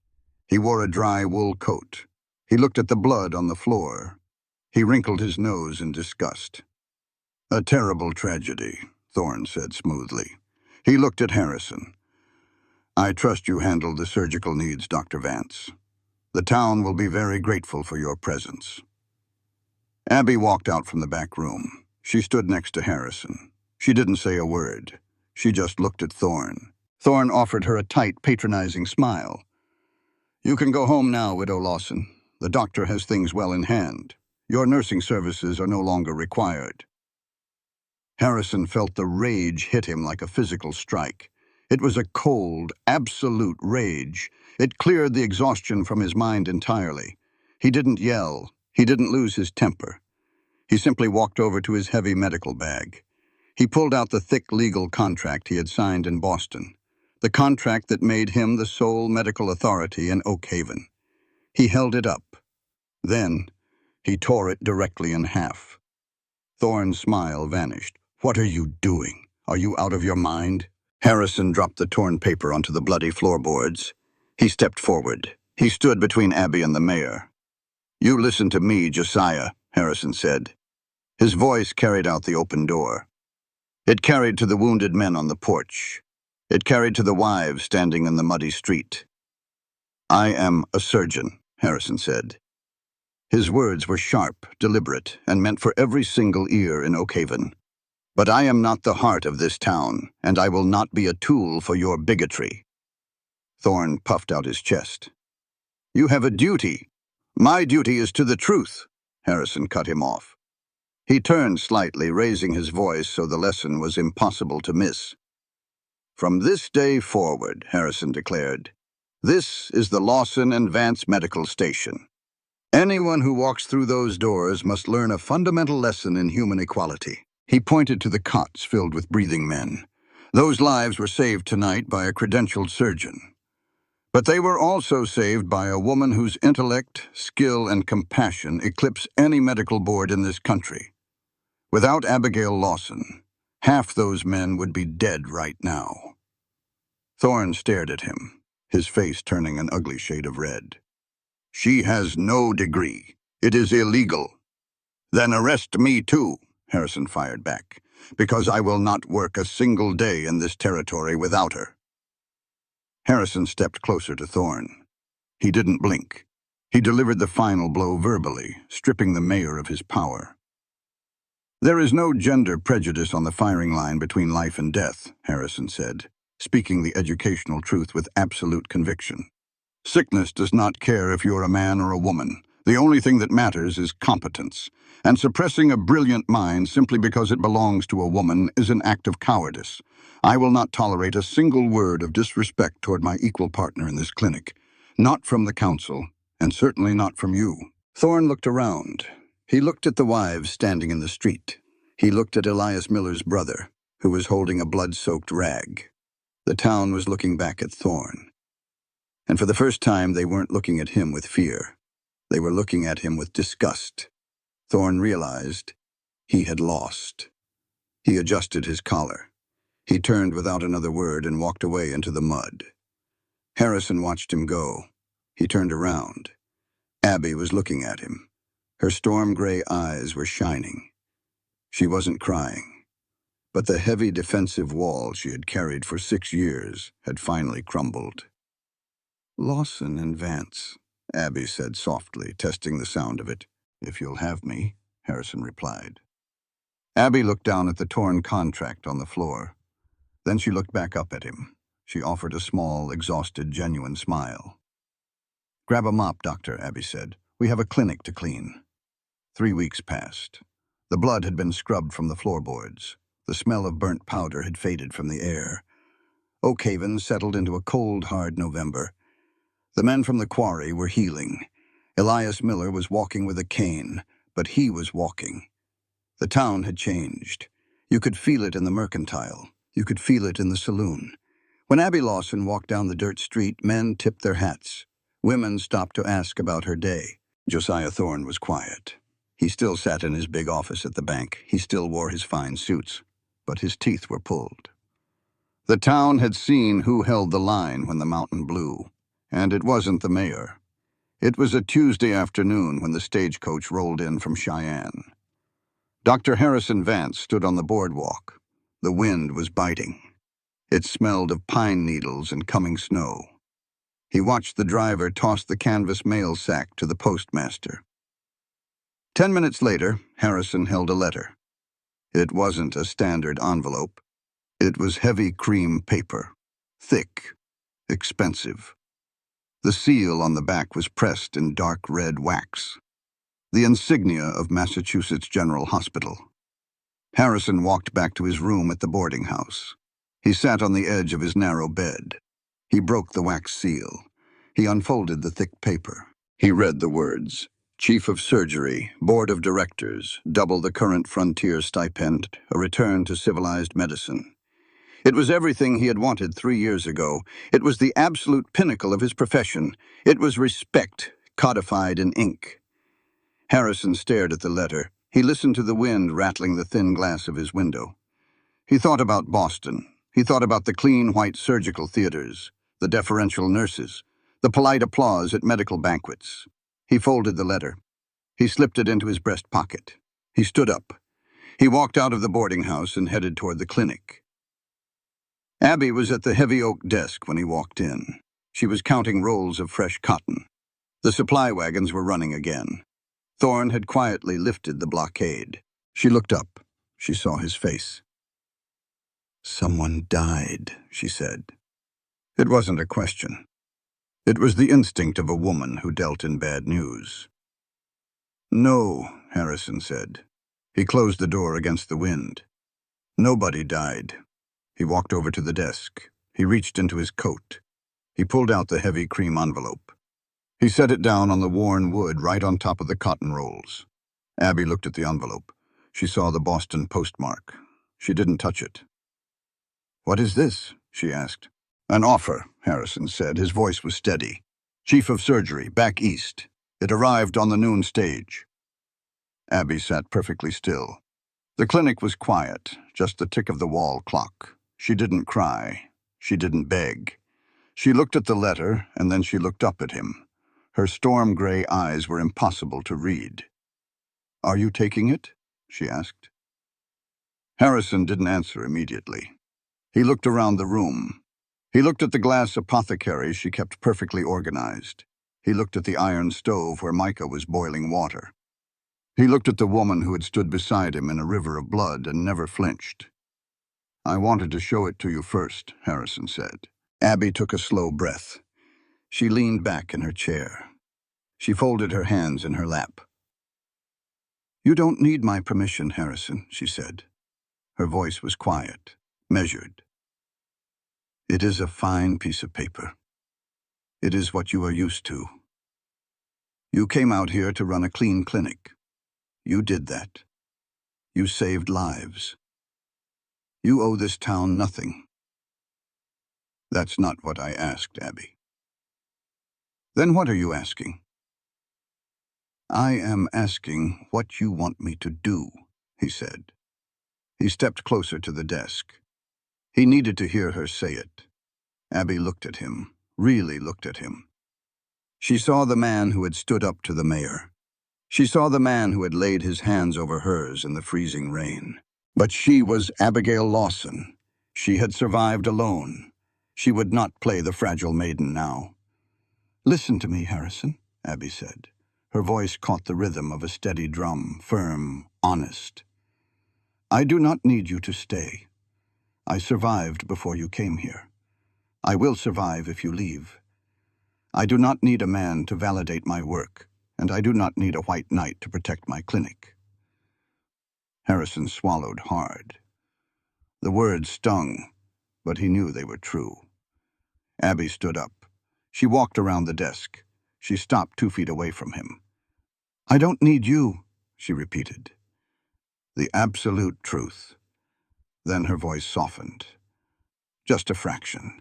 He wore a dry wool coat. He looked at the blood on the floor. He wrinkled his nose in disgust. "A terrible tragedy," Thorne said smoothly. He looked at Harrison. "I trust you handled the surgical needs, Dr. Vance. The town will be very grateful for your presence." Abby walked out from the back room. She stood next to Harrison. She didn't say a word. She just looked at Thorne. Thorne offered her a tight, patronizing smile. "You can go home now, Widow Lawson. The doctor has things well in hand. Your nursing services are no longer required." Harrison felt the rage hit him like a physical strike. It was a cold, absolute rage. It cleared the exhaustion from his mind entirely. He didn't yell. He didn't lose his temper. He simply walked over to his heavy medical bag. He pulled out the thick legal contract he had signed in Boston, the contract that made him the sole medical authority in Oak Haven. He held it up. Then he tore it directly in half. Thorne's smile vanished. "What are you doing? Are you out of your mind?" Harrison dropped the torn paper onto the bloody floorboards. He stepped forward. He stood between Abby and the mayor. "You listen to me, Josiah," Harrison said. His voice carried out the open door. It carried to the wounded men on the porch. It carried to the wives standing in the muddy street. "I am a surgeon," Harrison said. His words were sharp, deliberate, and meant for every single ear in Oak Haven. "But I am not the heart of this town, and I will not be a tool for your bigotry." Thorne puffed out his chest. "You have a duty. My duty is to the truth," Harrison cut him off. He turned slightly, raising his voice so the lesson was impossible to miss. "From this day forward," Harrison declared, This is the Lawson and Vance Medical Station. Anyone who walks through those doors must learn a fundamental lesson in human equality. He pointed to the cots filled with breathing men. Those lives were saved tonight by a credentialed surgeon. But they were also saved by a woman whose intellect, skill, and compassion eclipse any medical board in this country. Without Abigail Lawson, half those men would be dead right now. Thorne stared at him, his face turning an ugly shade of red. She has no degree. It is illegal. Then arrest me too, Harrison fired back, because I will not work a single day in this territory without her. Harrison stepped closer to Thorne. He didn't blink. He delivered the final blow verbally, stripping the mayor of his power. There is no gender prejudice on the firing line between life and death, Harrison said, speaking the educational truth with absolute conviction. Sickness does not care if you're a man or a woman. The only thing that matters is competence, and suppressing a brilliant mind simply because it belongs to a woman is an act of cowardice. I will not tolerate a single word of disrespect toward my equal partner in this clinic. Not from the council, and certainly not from you. Thorne looked around. He looked at the wives standing in the street. He looked at Elias Miller's brother, who was holding a blood-soaked rag. The town was looking back at Thorne. And for the first time, they weren't looking at him with fear. They were looking at him with disgust. Thorne realized he had lost. He adjusted his collar. He turned without another word and walked away into the mud. Harrison watched him go. He turned around. Abby was looking at him. Her storm-gray eyes were shining. She wasn't crying, but the heavy defensive wall she had carried for 6 years had finally crumbled. "Lawson and Vance," Abby said softly, testing the sound of it. "If you'll have me," Harrison replied. Abby looked down at the torn contract on the floor. Then she looked back up at him. She offered a small, exhausted, genuine smile. "Grab a mop, Doctor," Abby said. "We have a clinic to clean." 3 weeks passed. The blood had been scrubbed from the floorboards. The smell of burnt powder had faded from the air. Oak Haven settled into a cold, hard November. The men from the quarry were healing. Elias Miller was walking with a cane, but he was walking. The town had changed. You could feel it in the mercantile. You could feel it in the saloon. When Abby Lawson walked down the dirt street, men tipped their hats. Women stopped to ask about her day. Josiah Thorne was quiet. He still sat in his big office at the bank. He still wore his fine suits, but his teeth were pulled. The town had seen who held the line when the mountain blew. And it wasn't the mayor. It was a Tuesday afternoon when the stagecoach rolled in from Cheyenne. Dr. Harrison Vance stood on the boardwalk. The wind was biting. It smelled of pine needles and coming snow. He watched the driver toss the canvas mail sack to the postmaster. 10 minutes later, Harrison held a letter. It wasn't a standard envelope. It was heavy cream paper, thick, expensive. The seal on the back was pressed in dark red wax, the insignia of Massachusetts General Hospital. Harrison walked back to his room at the boarding house. He sat on the edge of his narrow bed. He broke the wax seal. He unfolded the thick paper. He read the words, "Chief of Surgery, Board of Directors, double the current frontier stipend, a return to civilized medicine." It was everything he had wanted 3 years ago. It was the absolute pinnacle of his profession. It was respect, codified in ink. Harrison stared at the letter. He listened to the wind rattling the thin glass of his window. He thought about Boston. He thought about the clean white surgical theaters, the deferential nurses, the polite applause at medical banquets. He folded the letter. He slipped it into his breast pocket. He stood up. He walked out of the boarding house and headed toward the clinic. Abby was at the heavy oak desk when he walked in. She was counting rolls of fresh cotton. The supply wagons were running again. Thorne had quietly lifted the blockade. She looked up. She saw his face. "Someone died," she said. It wasn't a question. It was the instinct of a woman who dealt in bad news. "No," Harrison said. He closed the door against the wind. "Nobody died." He walked over to the desk. He reached into his coat. He pulled out the heavy cream envelope. He set it down on the worn wood right on top of the cotton rolls. Abby looked at the envelope. She saw the Boston postmark. She didn't touch it. "What is this?" she asked. "An offer," Harrison said. His voice was steady. "Chief of surgery, back east. It arrived on the noon stage." Abby sat perfectly still. The clinic was quiet, just the tick of the wall clock. She didn't cry. She didn't beg. She looked at the letter, and then she looked up at him. Her storm-gray eyes were impossible to read. "Are you taking it?" she asked. Harrison didn't answer immediately. He looked around the room. He looked at the glass apothecary she kept perfectly organized. He looked at the iron stove where Micah was boiling water. He looked at the woman who had stood beside him in a river of blood and never flinched. "I wanted to show it to you first," Harrison said. Abby took a slow breath. She leaned back in her chair. She folded her hands in her lap. "You don't need my permission, Harrison," she said. Her voice was quiet, measured. "It is a fine piece of paper. It is what you are used to. You came out here to run a clean clinic. You did that. You saved lives. You owe this town nothing." "That's not what I asked, Abby." "Then what are you asking?" "I am asking what you want me to do," he said. He stepped closer to the desk. He needed to hear her say it. Abby looked at him, really looked at him. She saw the man who had stood up to the mayor. She saw the man who had laid his hands over hers in the freezing rain. But she was Abigail Lawson. She had survived alone. She would not play the fragile maiden now. "Listen to me, Harrison," Abby said. Her voice caught the rhythm of a steady drum, firm, honest. "I do not need you to stay. I survived before you came here. I will survive if you leave. I do not need a man to validate my work, and I do not need a white knight to protect my clinic." Harrison swallowed hard. The words stung, but he knew they were true. Abby stood up. She walked around the desk. She stopped 2 feet away from him. "I don't need you," she repeated. The absolute truth. Then her voice softened. Just a fraction.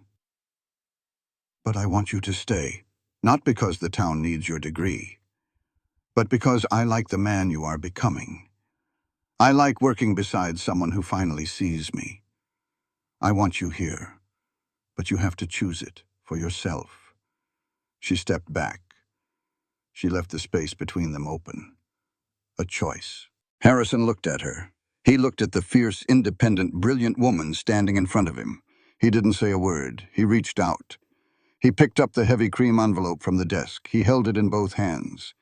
"But I want you to stay, not because the town needs your degree, but because I like the man you are becoming. I like working beside someone who finally sees me. I want you here, but you have to choose it for yourself." She stepped back. She left the space between them open. A choice. Harrison looked at her. He looked at the fierce, independent, brilliant woman standing in front of him. He didn't say a word. He reached out. He picked up the heavy cream envelope from the desk. He held it in both hands,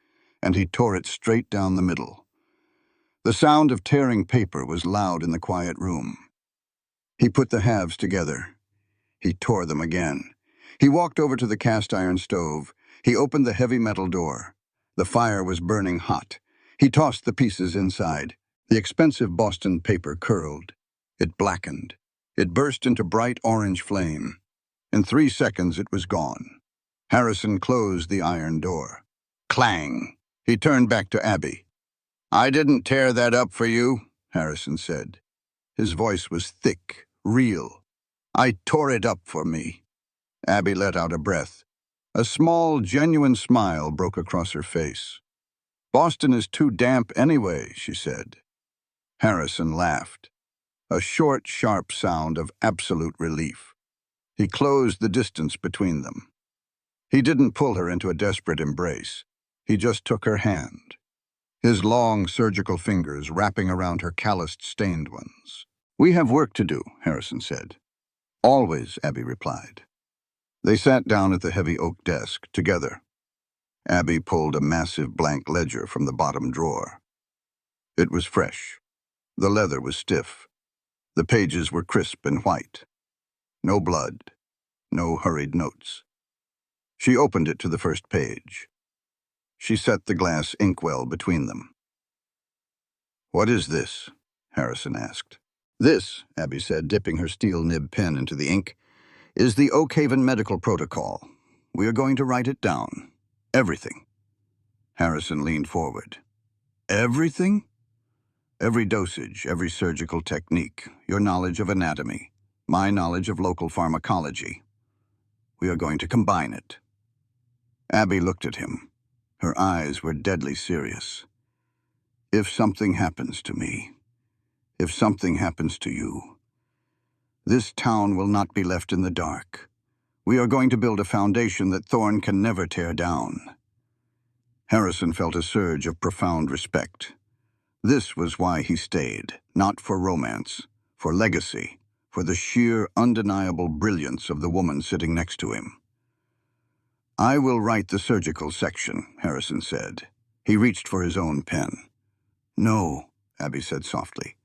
and he tore it straight down the middle. The sound of tearing paper was loud in the quiet room. He put the halves together. He tore them again. He walked over to the cast-iron stove. He opened the heavy metal door. The fire was burning hot. He tossed the pieces inside. The expensive Boston paper curled. It blackened. It burst into bright orange flame. In 3 seconds, it was gone. Harrison closed the iron door. Clang! He turned back to Abby. "I didn't tear that up for you," Harrison said. His voice was thick, real. "I tore it up for me." Abby let out a breath. A small, genuine smile broke across her face. "Boston is too damp anyway," she said. Harrison laughed. A short, sharp sound of absolute relief. He closed the distance between them. He didn't pull her into a desperate embrace. He just took her hand, his long surgical fingers wrapping around her calloused, stained ones. "We have work to do," Harrison said. "Always," Abby replied. They sat down at the heavy oak desk, together. Abby pulled a massive blank ledger from the bottom drawer. It was fresh. The leather was stiff. The pages were crisp and white. No blood. No hurried notes. She opened it to the first page. She set the glass inkwell between them. "What is this?" Harrison asked. "This," Abby said, dipping her steel nib pen into the ink, is the Oak Haven Medical Protocol. We are going to write it down. Everything. Harrison leaned forward. Everything? Every dosage, every surgical technique, your knowledge of anatomy, my knowledge of local pharmacology. We are going to combine it. Abby looked at him. Her eyes were deadly serious. If something happens to me, if something happens to you, this town will not be left in the dark. We are going to build a foundation that Thorne can never tear down. Harrison felt a surge of profound respect. This was why he stayed, not for romance, for legacy, for the sheer, undeniable brilliance of the woman sitting next to him. I will write the surgical section, Harrison said. He reached for his own pen. No, Abby said softly.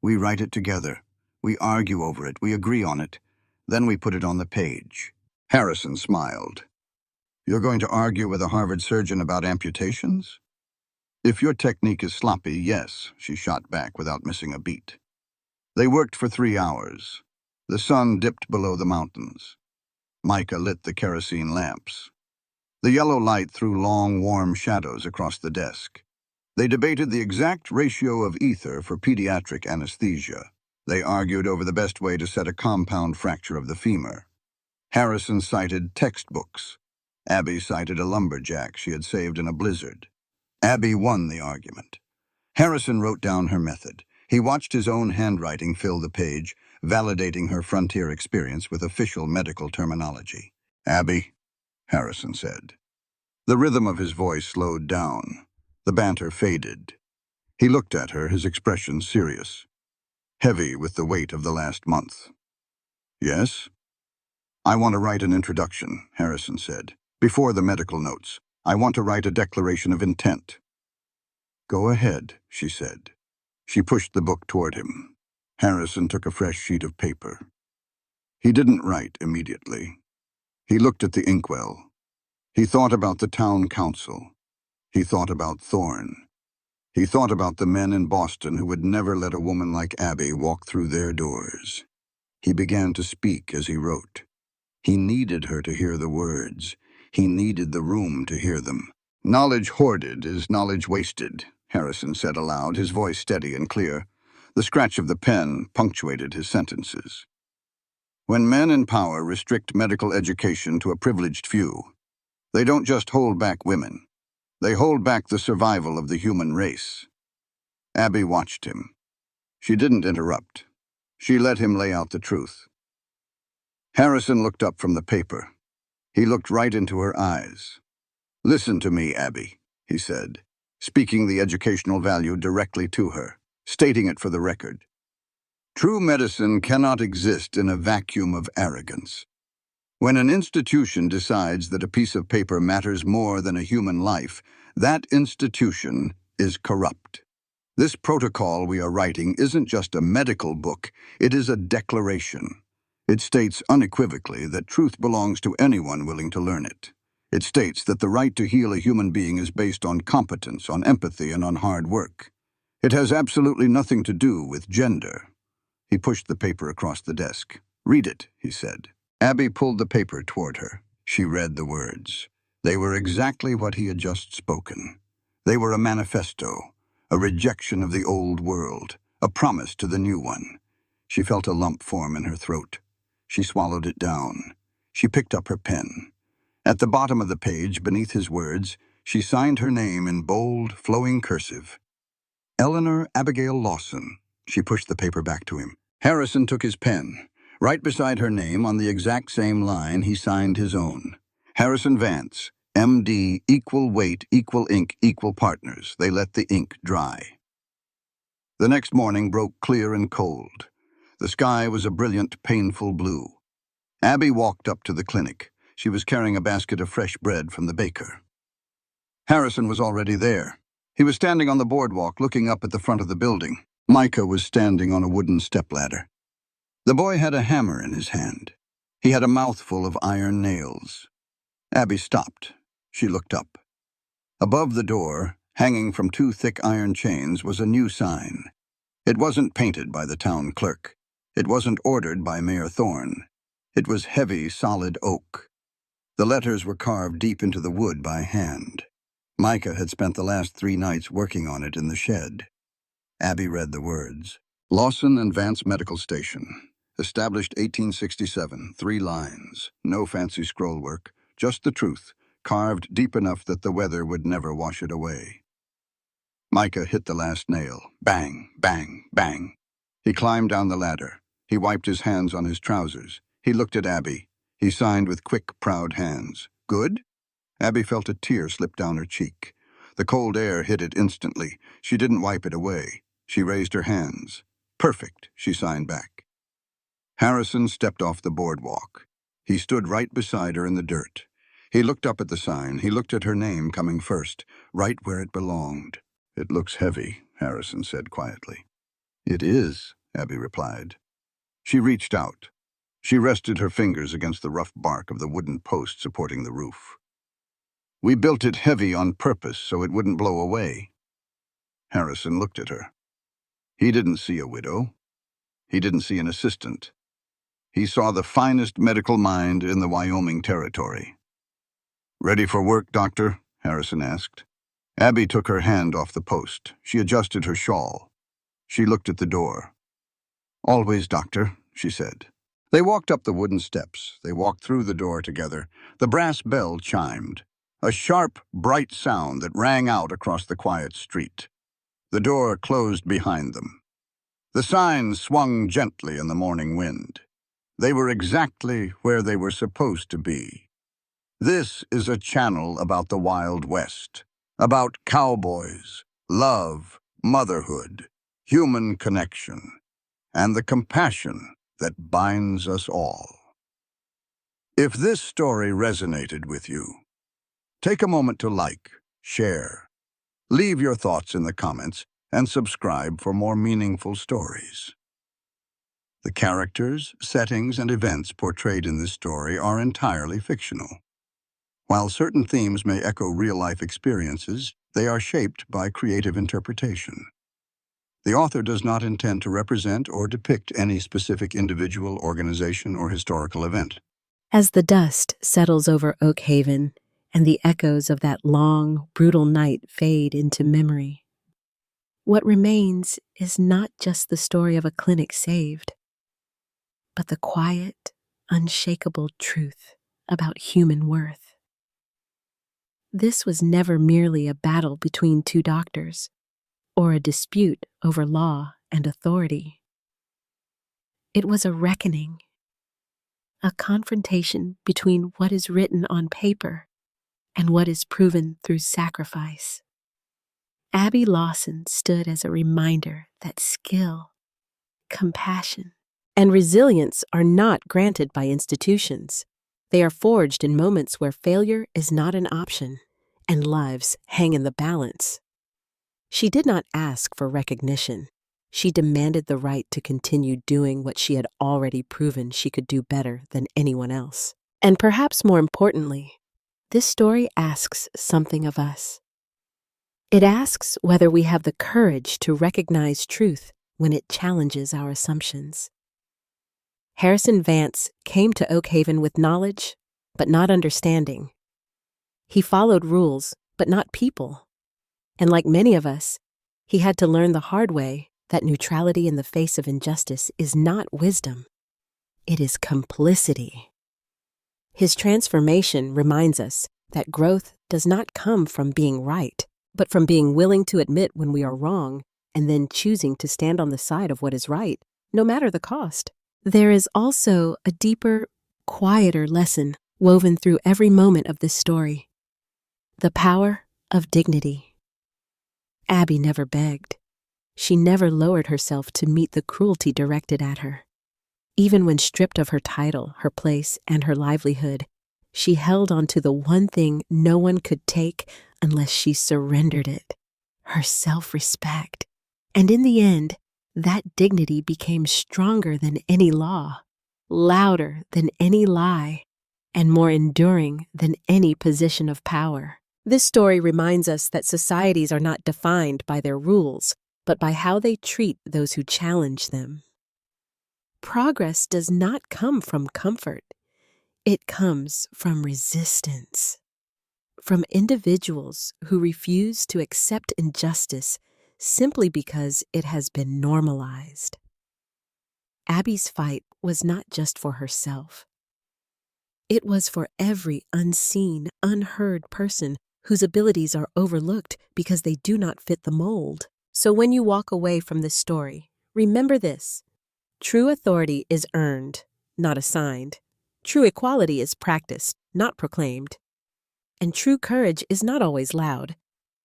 We write it together. We argue over it. We agree on it. Then we put it on the page. Harrison smiled. You're going to argue with a Harvard surgeon about amputations? If your technique is sloppy, yes, she shot back without missing a beat. They worked for 3 hours. The sun dipped below the mountains. Micah lit the kerosene lamps. The yellow light threw long, warm shadows across the desk. They debated the exact ratio of ether for pediatric anesthesia. They argued over the best way to set a compound fracture of the femur. Harrison cited textbooks. Abby cited a lumberjack she had saved in a blizzard. Abby won the argument. Harrison wrote down her method. He watched his own handwriting fill the page, validating her frontier experience with official medical terminology. Abby, Harrison said. The rhythm of his voice slowed down. The banter faded. He looked at her, his expression serious, heavy with the weight of the last month. Yes? I want to write an introduction, Harrison said. Before the medical notes, I want to write a declaration of intent. Go ahead, she said. She pushed the book toward him. Harrison took a fresh sheet of paper. He didn't write immediately. He looked at the inkwell. He thought about the town council. He thought about Thorne. He thought about the men in Boston who would never let a woman like Abby walk through their doors. He began to speak as he wrote. He needed her to hear the words. He needed the room to hear them. Knowledge hoarded is knowledge wasted, Harrison said aloud, his voice steady and clear. The scratch of the pen punctuated his sentences. When men in power restrict medical education to a privileged few, they don't just hold back women. They hold back the survival of the human race. Abby watched him. She didn't interrupt. She let him lay out the truth. Harrison looked up from the paper. He looked right into her eyes. Listen to me, Abby, he said, speaking the educational value directly to her, stating it for the record. True medicine cannot exist in a vacuum of arrogance. When an institution decides that a piece of paper matters more than a human life, that institution is corrupt. This protocol we are writing isn't just a medical book, it is a declaration. It states unequivocally that truth belongs to anyone willing to learn it. It states that the right to heal a human being is based on competence, on empathy, and on hard work. It has absolutely nothing to do with gender. He pushed the paper across the desk. Read it, he said. Abby pulled the paper toward her. She read the words. They were exactly what he had just spoken. They were a manifesto, a rejection of the old world, a promise to the new one. She felt a lump form in her throat. She swallowed it down. She picked up her pen. At the bottom of the page, beneath his words, she signed her name in bold, flowing cursive. Eleanor Abigail Lawson. She pushed the paper back to him. Harrison took his pen. Right beside her name, on the exact same line, he signed his own. Harrison Vance, M.D., equal weight, equal ink, equal partners. They let the ink dry. The next morning broke clear and cold. The sky was a brilliant, painful blue. Abby walked up to the clinic. She was carrying a basket of fresh bread from the baker. Harrison was already there. He was standing on the boardwalk, looking up at the front of the building. Micah was standing on a wooden stepladder. The boy had a hammer in his hand. He had a mouthful of iron nails. Abby stopped. She looked up. Above the door, hanging from 2 thick iron chains, was a new sign. It wasn't painted by the town clerk. It wasn't ordered by Mayor Thorne. It was heavy, solid oak. The letters were carved deep into the wood by hand. Micah had spent the last 3 nights working on it in the shed. Abby read the words. Lawson and Vance Medical Station. Established 1867, 3 lines. No fancy scrollwork, just the truth, carved deep enough that the weather would never wash it away. Micah hit the last nail. Bang, bang, bang. He climbed down the ladder. He wiped his hands on his trousers. He looked at Abby. He signed with quick, proud hands. Good? Abby felt a tear slip down her cheek. The cold air hit it instantly. She didn't wipe it away. She raised her hands. Perfect, she signed back. Harrison stepped off the boardwalk. He stood right beside her in the dirt. He looked up at the sign. He looked at her name coming first, right where it belonged. It looks heavy, Harrison said quietly. It is, Abby replied. She reached out. She rested her fingers against the rough bark of the wooden post supporting the roof. We built it heavy on purpose so it wouldn't blow away. Harrison looked at her. He didn't see a widow. He didn't see an assistant. He saw the finest medical mind in the Wyoming Territory. Ready for work, Doctor? Harrison asked. Abby took her hand off the post. She adjusted her shawl. She looked at the door. Always, Doctor, she said. They walked up the wooden steps. They walked through the door together. The brass bell chimed. A sharp, bright sound that rang out across the quiet street. The door closed behind them. The signs swung gently in the morning wind. They were exactly where they were supposed to be. This is a channel about the Wild West, about cowboys, love, motherhood, human connection, and the compassion that binds us all. If this story resonated with you, take a moment to like, share, leave your thoughts in the comments, and subscribe for more meaningful stories. The characters, settings, and events portrayed in this story are entirely fictional. While certain themes may echo real-life experiences, they are shaped by creative interpretation. The author does not intend to represent or depict any specific individual, organization, or historical event. As the dust settles over Oak Haven and the echoes of that long, brutal night fade into memory, what remains is not just the story of a clinic saved, but the quiet, unshakable truth about human worth. This was never merely a battle between 2 doctors or a dispute over law and authority. It was a reckoning, a confrontation between what is written on paper and what is proven through sacrifice. Abby Lawson stood as a reminder that skill, compassion, and resilience are not granted by institutions. They are forged in moments where failure is not an option and lives hang in the balance. She did not ask for recognition. She demanded the right to continue doing what she had already proven she could do better than anyone else. And perhaps more importantly, this story asks something of us. It asks whether we have the courage to recognize truth when it challenges our assumptions. Harrison Vance came to Oak Haven with knowledge, but not understanding. He followed rules, but not people. And like many of us, he had to learn the hard way that neutrality in the face of injustice is not wisdom. It is complicity. His transformation reminds us that growth does not come from being right, but from being willing to admit when we are wrong and then choosing to stand on the side of what is right, no matter the cost. There is also a deeper, quieter lesson woven through every moment of this story. The power of dignity. Abby never begged. She never lowered herself to meet the cruelty directed at her. Even when stripped of her title, her place, and her livelihood, she held on to the one thing no one could take unless she surrendered it, her self-respect. And in the end, that dignity became stronger than any law, louder than any lie, and more enduring than any position of power. This story reminds us that societies are not defined by their rules, but by how they treat those who challenge them. Progress does not come from comfort. It comes from resistance. From individuals who refuse to accept injustice simply because it has been normalized. Abby's fight was not just for herself. It was for every unseen, unheard person whose abilities are overlooked because they do not fit the mold. So when you walk away from this story, remember this. True authority is earned, not assigned. True equality is practiced, not proclaimed. And true courage is not always loud.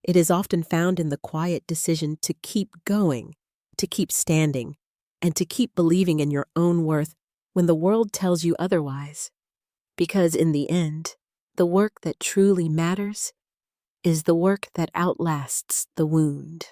It is often found in the quiet decision to keep going, to keep standing, and to keep believing in your own worth when the world tells you otherwise. Because in the end, the work that truly matters is the work that outlasts the wound.